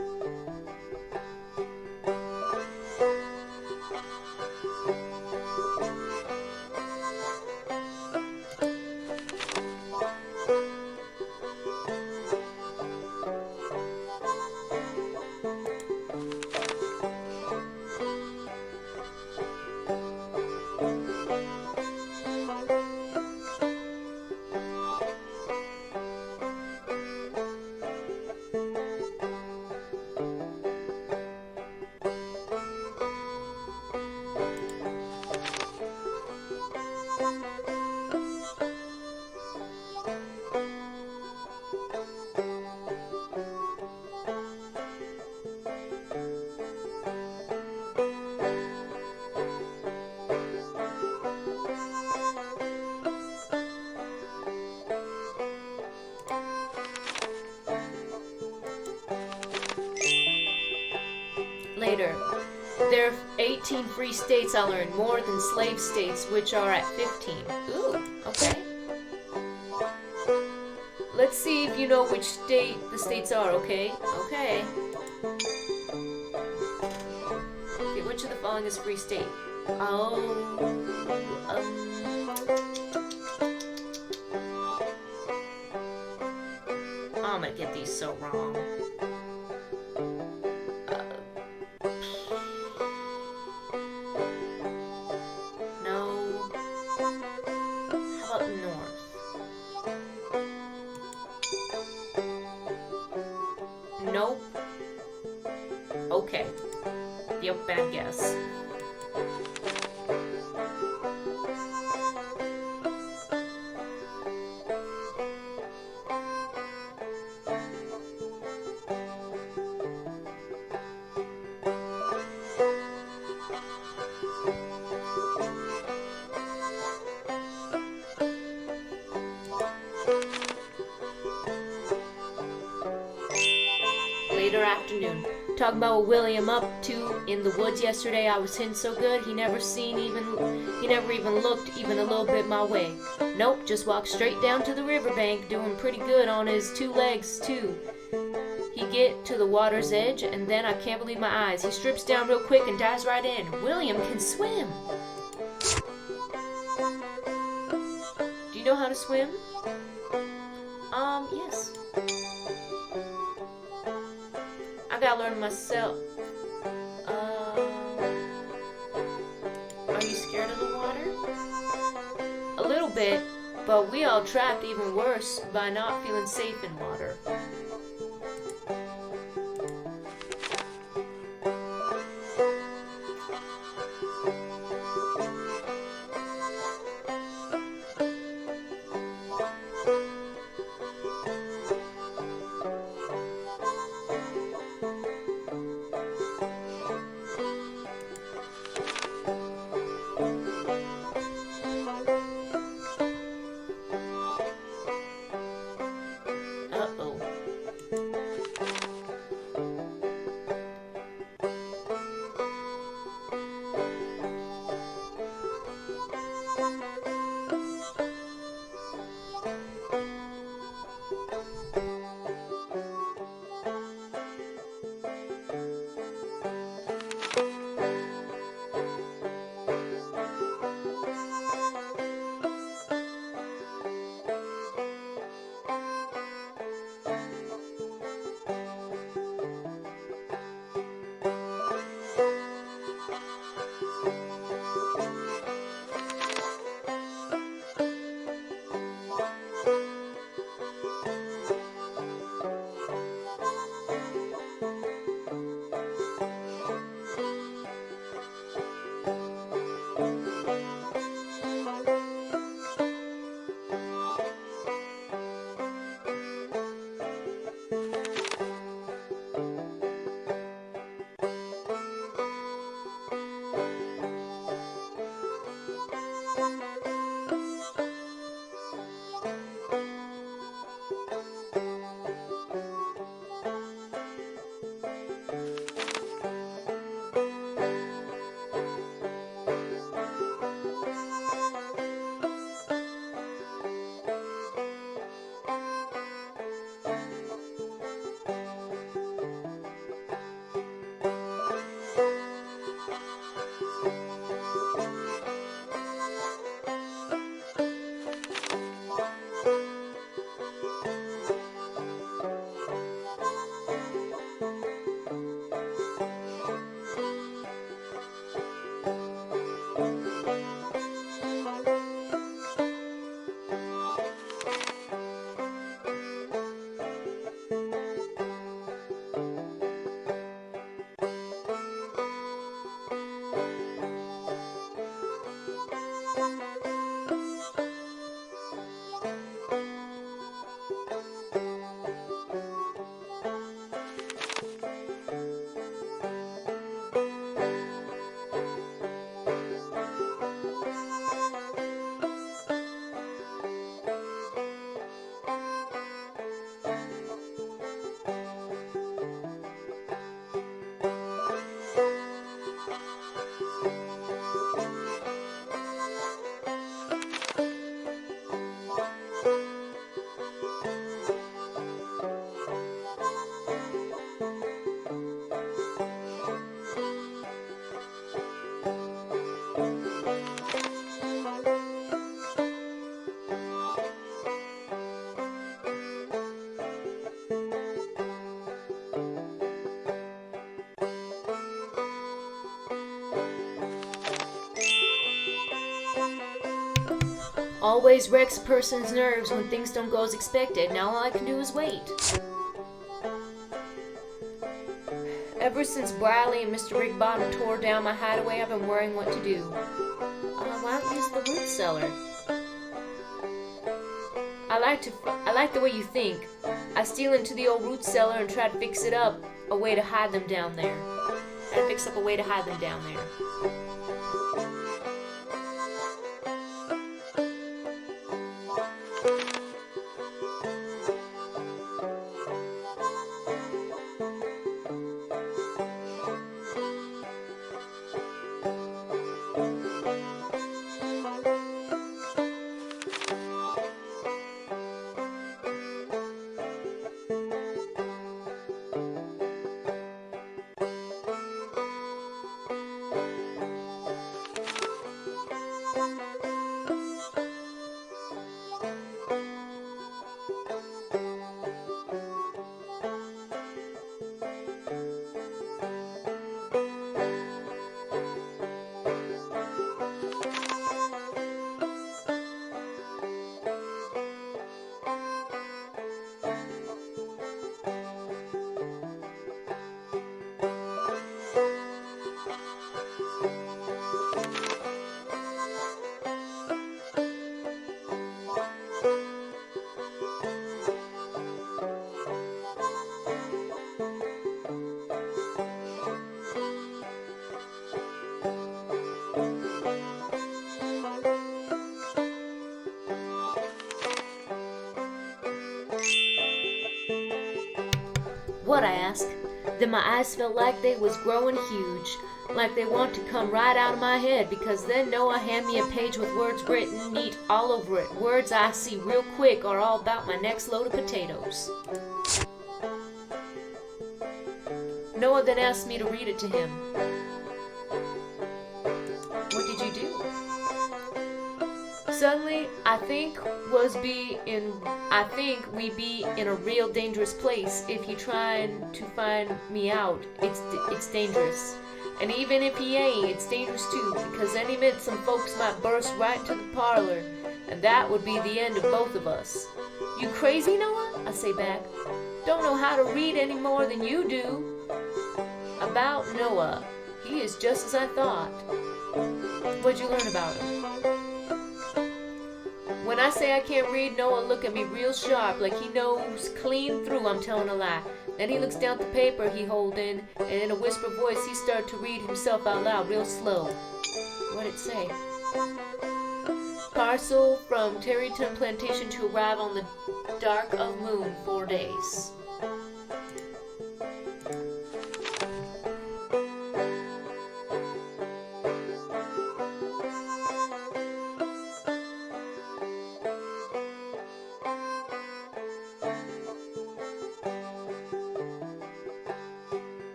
Later, there are 18 free states I learned, more than slave states, which are at 15. Ooh, okay. Let's see if you know which state the states are, okay? Okay. Okay, which of the following is free state? Oh, I'm gonna get these so wrong. Nope. Okay. Yep, bad guess. Later afternoon. Talking about what William up to in the woods yesterday. I was hidden so good he never even looked even a little bit my way. Nope, just walked straight down to the riverbank, doing pretty good on his 2 legs too. He get to the water's edge, and then I can't believe my eyes. He strips down real quick and dives right in. William can swim. Do you know how to swim? Yes. I gotta learn myself. Are you scared of the water? A little bit, but we all trapped even worse by not feeling safe in water. Always wrecks a person's nerves when things don't go as expected, and all I can do is wait. Ever since Briley and Mr. Rigbottom tore down my hideaway, I've been worrying what to do. Why don't we use the root cellar? I like the way you think. I steal into the old root cellar and try to fix it up, a way to hide them down there. Try to fix up a way to hide them down there. What, I ask? Then my eyes felt like they was growing huge, like they want to come right out of my head, because then Noah hand me a page with words written neat all over it, words I see real quick are all about my next load of potatoes. Noah then asked me to read it to him. What did you do? Suddenly, I think we be in a real dangerous place. If he trying to find me out, it's dangerous. And even if he ain't, it's dangerous too, because any minute some folks might burst right into the parlor, and that would be the end of both of us. You crazy, Noah? I say back. Don't know how to read any more than you do. About Noah. He is just as I thought. What'd you learn about him? When I say I can't read, Noah look at me real sharp, like he knows clean through I'm telling a lie. Then he looks down at the paper he holdin', and in a whispered voice he started to read himself out loud real slow. What'd it say? Parcel from Tarrytown Plantation to arrive on the dark of moon 4 days.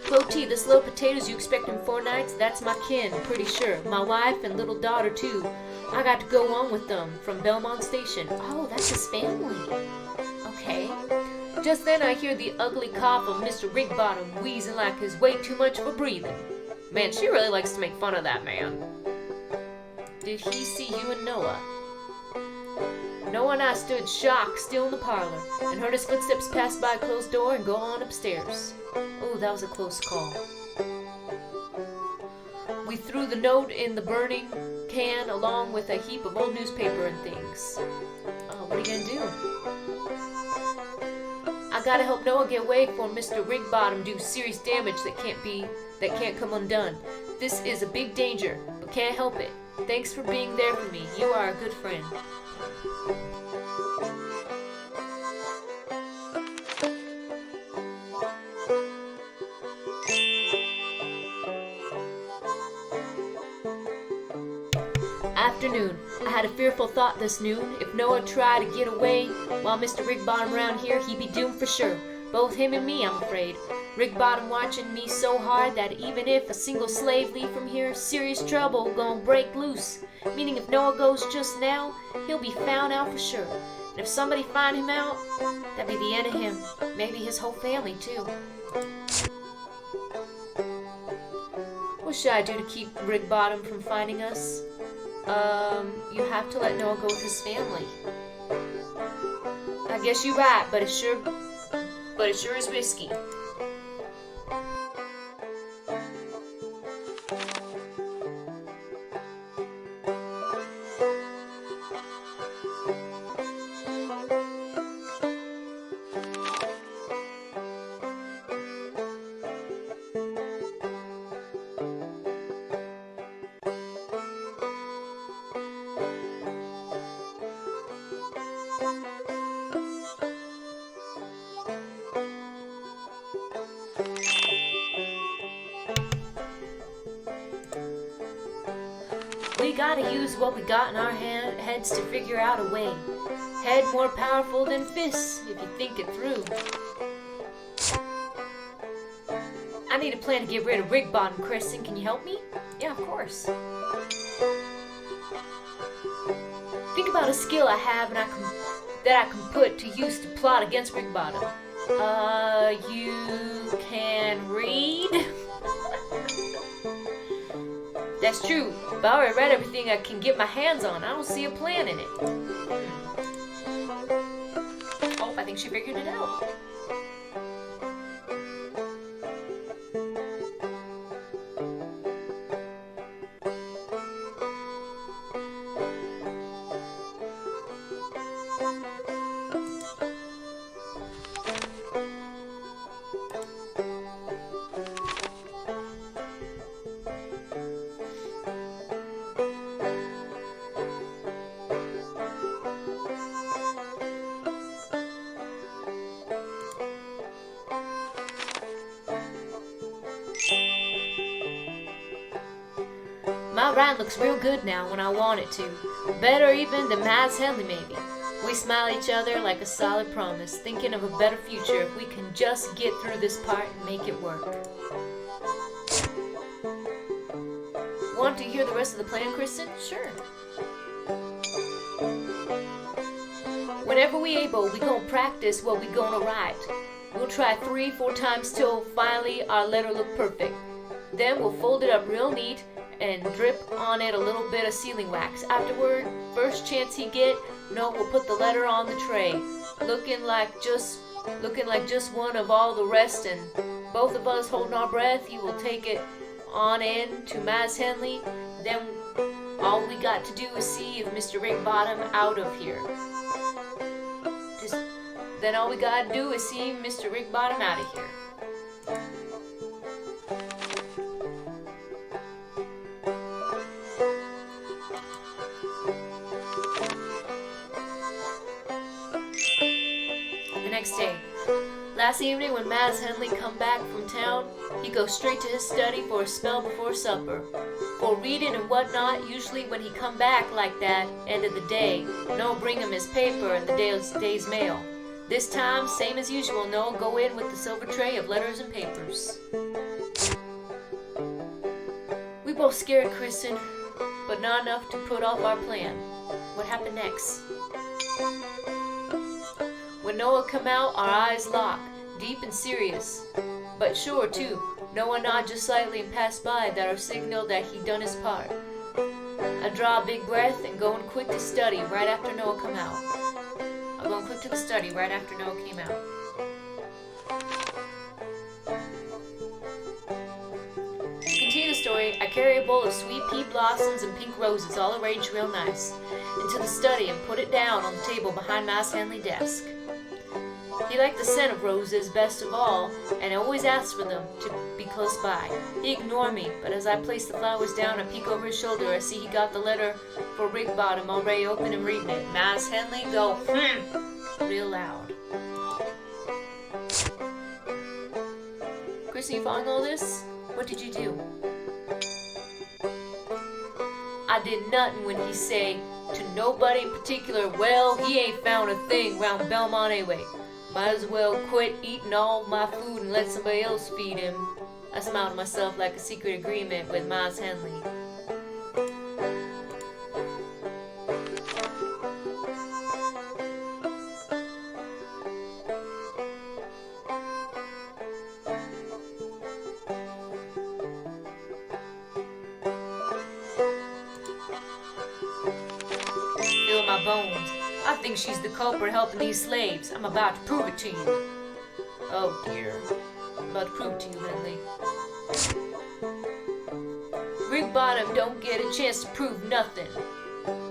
Clotee, the slow potatoes you expect in 4 nights, that's my kin, pretty sure. My wife and little daughter, too. I got to go on with them from Belmont Station. Oh, that's his family. Okay. Just then I hear the ugly cough of Mr. Rigbottom wheezing like his way too much for breathing. Man, she really likes to make fun of that man. Did he see you and Noah? Noah and I stood shocked still in the parlor, and heard his footsteps pass by a closed door and go on upstairs. Oh, that was a close call. We threw the note in the burning can along with a heap of old newspaper and things. What are you gonna do? I gotta help Noah get away before Mr. Rigbottom do serious damage that can't come undone. This is a big danger, but can't help it. Thanks for being there for me. You are a good friend. Afternoon. I had a fearful thought this noon. If Noah tried to get away while Mr. Rigbottom around here, he'd be doomed for sure. Both him and me, I'm afraid. Rigbottom watching me so hard that even if a single slave leave from here, serious trouble gonna break loose. Meaning if Noah goes just now, he'll be found out for sure. And if somebody find him out, that'd be the end of him. Maybe his whole family, too. What should I do to keep Rigbottom from finding us? You have to let Noah go with his family. I guess you're right, but it sure is risky. We gotta use what we got in our heads to figure out a way. Head more powerful than fists, if you think it through. I need a plan to get rid of Rigbottom, Kristen. Can you help me? Yeah, of course. Think about a skill I have and that I can put to use to plot against Rigbottom. You can read? That's true, but I already read everything I can get my hands on. I don't see a plan in it. Oh, I think she figured it out. My ride looks real good now when I want it to. Better even than Maz Henley maybe. We smile at each other like a solid promise, thinking of a better future if we can just get through this part and make it work. Want to hear the rest of the plan, Kristen? Sure. Whenever we able, we gonna practice what we gonna write. We'll try 3-4 times till finally our letter look perfect. Then we'll fold it up real neat and drip on it a little bit of sealing wax. Afterward, first chance he get, Noah will put the letter on the tray, looking like just one of all the rest, and both of us holding our breath. He will take it on in to Maz Henley. Then all we got to do is see if Mr. Rigbottom out of here. Then all we gotta do is see Mr. Rigbottom out of here. Next day. Last evening when Maz Henley come back from town, he goes straight to his study for a spell before supper. For reading and whatnot, usually when he come back like that, end of the day, Noah bring him his paper and the day's mail. This time, same as usual, Noah go in with the silver tray of letters and papers. We both scared Kristen, but not enough to put off our plan. What happened next? When Noah come out, our eyes lock, deep and serious. But sure, too, Noah nod just slightly and pass by that are signal that he done his part. I draw a big breath and going quick to study right after Noah come out. I'm going quick to the study right after Noah came out. To continue the story, I carry a bowl of sweet pea blossoms and pink roses all arranged real nice into the study and put it down on the table behind Maz Henley's desk. He liked the scent of roses best of all, and I always asked for them to be close by. He ignored me, but as I placed the flowers down and peek over his shoulder, I see he got the letter for Rigbottom already open and reading it. Maz Henley go, real loud. Kristen, you following all this? What did you do? I did nothing when he say to nobody in particular, well, he ain't found a thing round Belmont anyway. Might as well quit eating all my food and let somebody else feed him. I smiled to myself like a secret agreement with Maz Henley. my bones. I think she's the culprit helping these slaves. I'm about to prove it to you. Oh dear. I'm about to prove it to you, Henley. Rigbottom don't get a chance to prove nothing.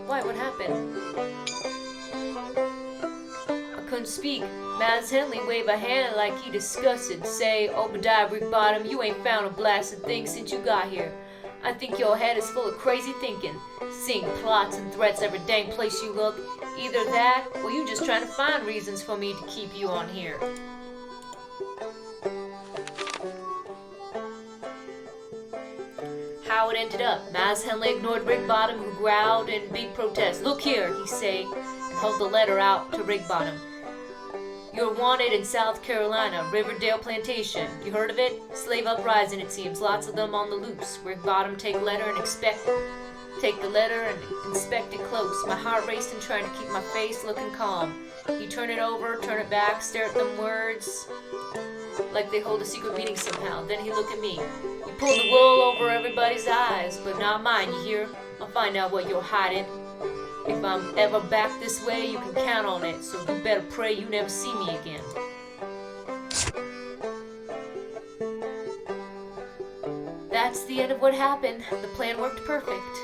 Why, what happened? I couldn't speak. Maz Henley waved a hand like he disgusted. Say, Obadiah Rigbottom, you ain't found a blasted thing since you got here. I think your head is full of crazy thinking. Seeing plots and threats every dang place you look. Either that, or you just trying to find reasons for me to keep you on here. How it ended up. Maz Henley ignored Rigbottom, who growled in big protest. Look here, he say, and held the letter out to Rigbottom. You're wanted in South Carolina, Riverdale Plantation. You heard of it? Slave uprising, it seems. Lots of them on the loose. Rigbottom take the letter and inspect it close. My heart racing, trying to keep my face looking calm. He turn it over, turn it back, stare at them words like they hold a secret meaning somehow. Then he looked at me. You pulled the wool over everybody's eyes, but not mine, you hear? I'll find out what you're hiding. If I'm ever back this way, you can count on it, so you better pray you never see me again. That's the end of what happened. The plan worked perfect.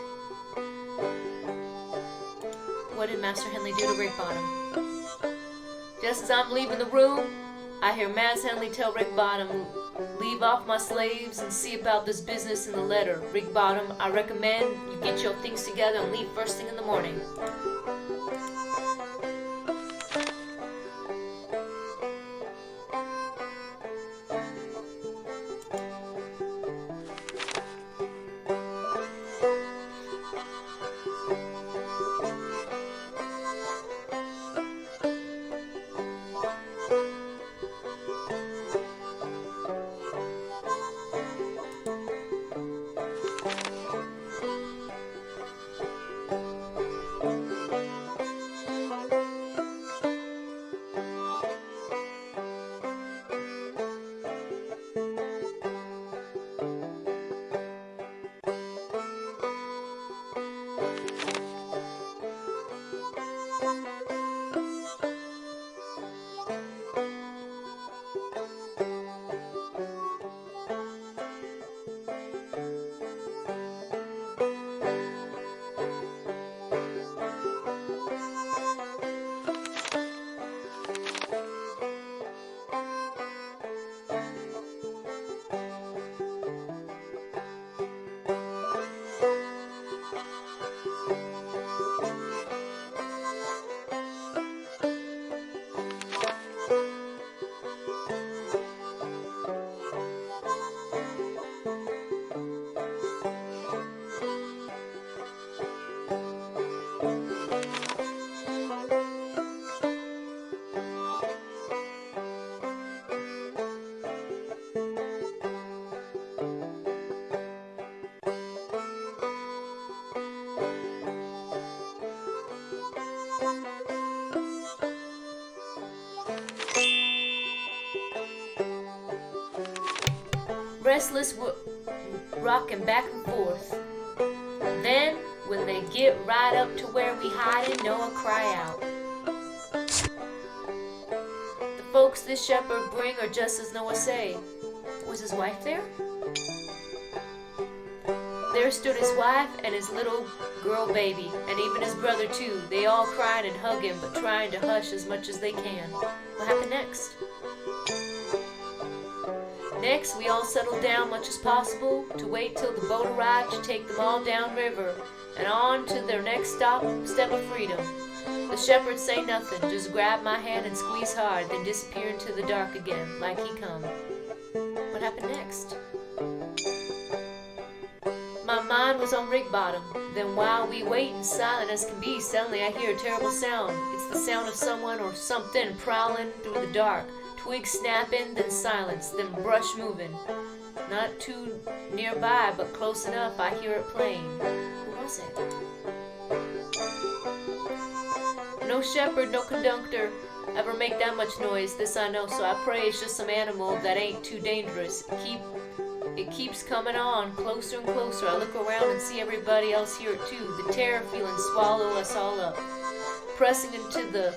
What did Master Henley do to Rigbottom? Just as I'm leaving the room, I hear Maz Henley tell Rigbottom, leave off my slaves and see about this business in the letter. Rigbottom, I recommend you get your things together and leave first thing in the morning. Restless rocking back and forth. Then, when they get right up to where we hiding, Noah cry out. The folks this shepherd bring are just as Noah say. Was his wife there? There stood his wife and his little girl baby, and even his brother too. They all crying and hugging, but trying to hush as much as they can. What happened next? Next, we all settled down much as possible to wait till the boat arrived to take them all downriver and on to their next step of freedom. The shepherd say nothing, just grab my hand and squeeze hard, then disappear into the dark again, like he come. What happened next? My mind was on Rigbottom. Then while we wait in silent as can be, suddenly I hear a terrible sound. It's the sound of someone or something prowling through the dark. Twigs snapping, then silence, then brush moving. Not too nearby, but close enough, I hear it playing. Who was it? No shepherd, no conductor ever make that much noise, this I know, so I pray it's just some animal that ain't too dangerous. It keeps coming on, closer and closer. I look around and see everybody else hear it too. The terror feeling swallow us all up. pressing into the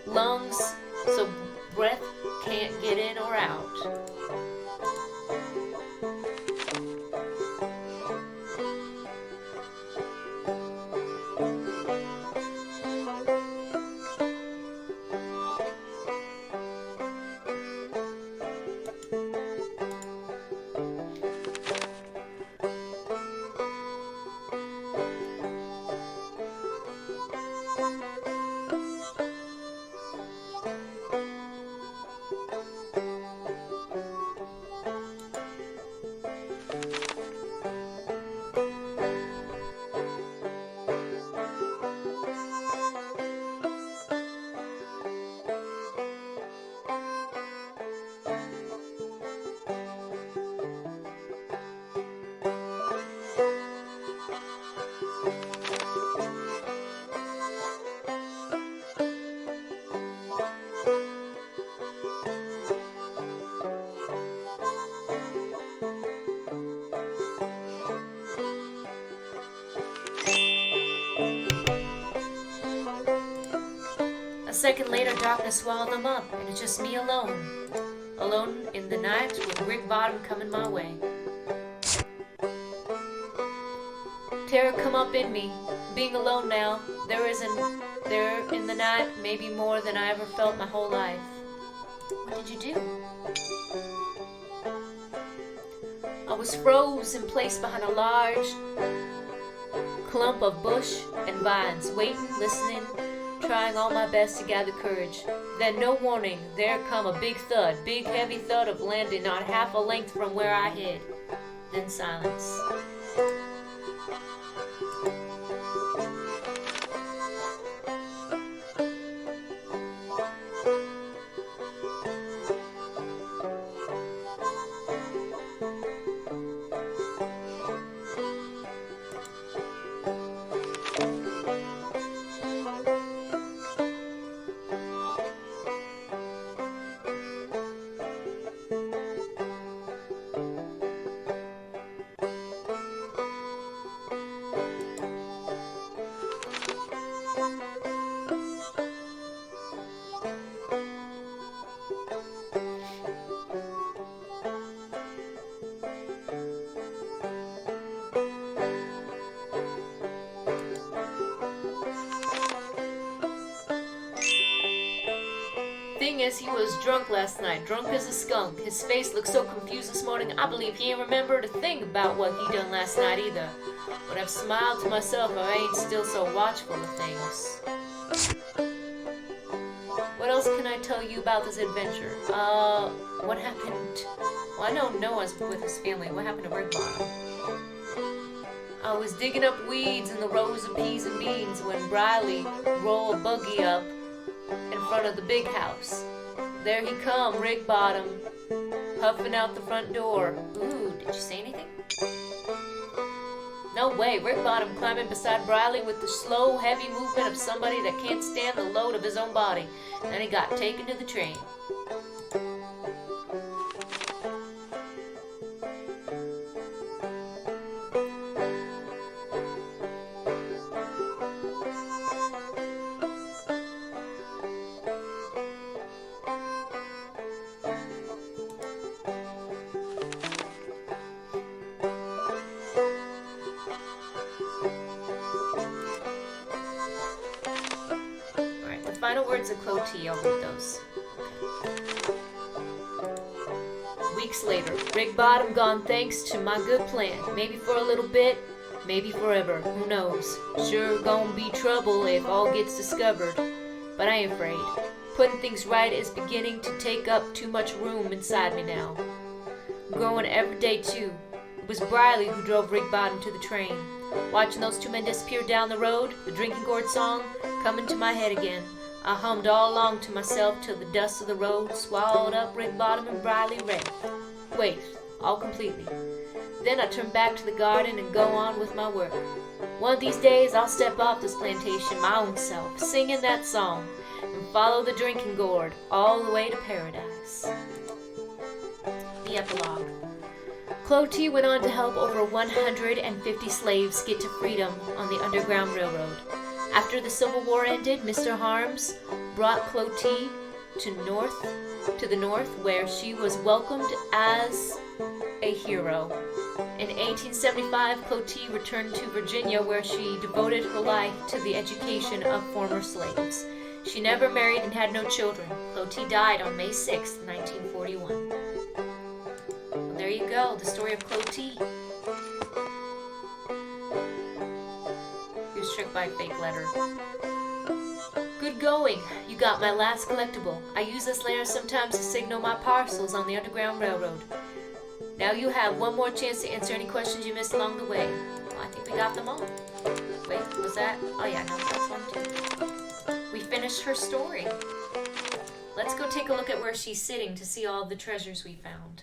lungs so breath can't get in or out. A second later, darkness swallowed them up, and it's just me alone. Alone in the night with Rigbottom coming my way. Terror come up in me. Being alone now, there in the night, maybe more than I ever felt my whole life. What did you do? I was froze in place behind a large clump of bush and vines, waiting, listening, trying all my best to gather courage. Then, no warning, there come a big thud, big heavy thud of landing not half a length from where I hid. Then silence. Thing is, he was drunk last night, drunk as a skunk. His face looked so confused this morning, I believe he ain't remembered a thing about what he done last night either. But I've smiled to myself, I ain't still so watchful of things. What else can I tell you about this adventure? What happened? Well, I know Noah's with his family. What happened to Rigbottom? I was digging up weeds in the rows of peas and beans when Briley rolled a buggy up in front of the big house. There he come, Rigbottom, huffing out the front door. Ooh, did you say anything? No way, Rigbottom climbing beside Briley with the slow, heavy movement of somebody that can't stand the load of his own body. Then he got taken to the train. Final words of Clotee, I'll read those. Weeks later, Rigbottom gone thanks to my good plan. Maybe for a little bit, maybe forever, who knows. Sure gonna be trouble if all gets discovered, but I ain't afraid. Putting things right is beginning to take up too much room inside me now. Growing every day too. It was Briley who drove Rigbottom to the train. Watching those two men disappear down the road, the Drinking Gourd song coming to my head again. I hummed all along to myself till the dust of the road swallowed up Rigbottom and Briley Waith, all completely. Then I turned back to the garden and go on with my work. One of these days I'll step off this plantation my own self, singing that song, and follow the Drinking Gourd all the way to paradise. The Epilogue. Clotee went on to help over 150 slaves get to freedom on the Underground Railroad. After the Civil War ended, Mr. Harms brought Clotee to the north, where she was welcomed as a hero. In 1875, Clotee returned to Virginia, where she devoted her life to the education of former slaves. She never married and had no children. Clotee died on May 6, 1941. Well, there you go, the story of Clotee. He was tricked by a fake letter. Good going. You got my last collectible. I use this lantern sometimes to signal my parcels on the Underground Railroad. Now you have one more chance to answer any questions you missed along the way. Well, I think we got them all. Wait, was that? Oh yeah, no, that's one too. We finished her story. Let's go take a look at where she's sitting to see all the treasures we found.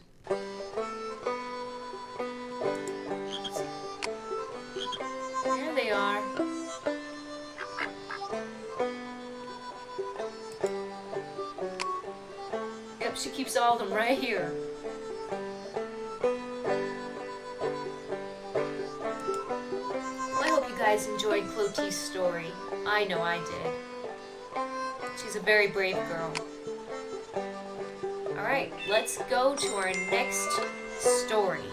There they are. Yep, she keeps all of them right here. I hope you guys enjoyed Clotee's story. I know I did. She's a very brave girl. Alright, let's go to our next story.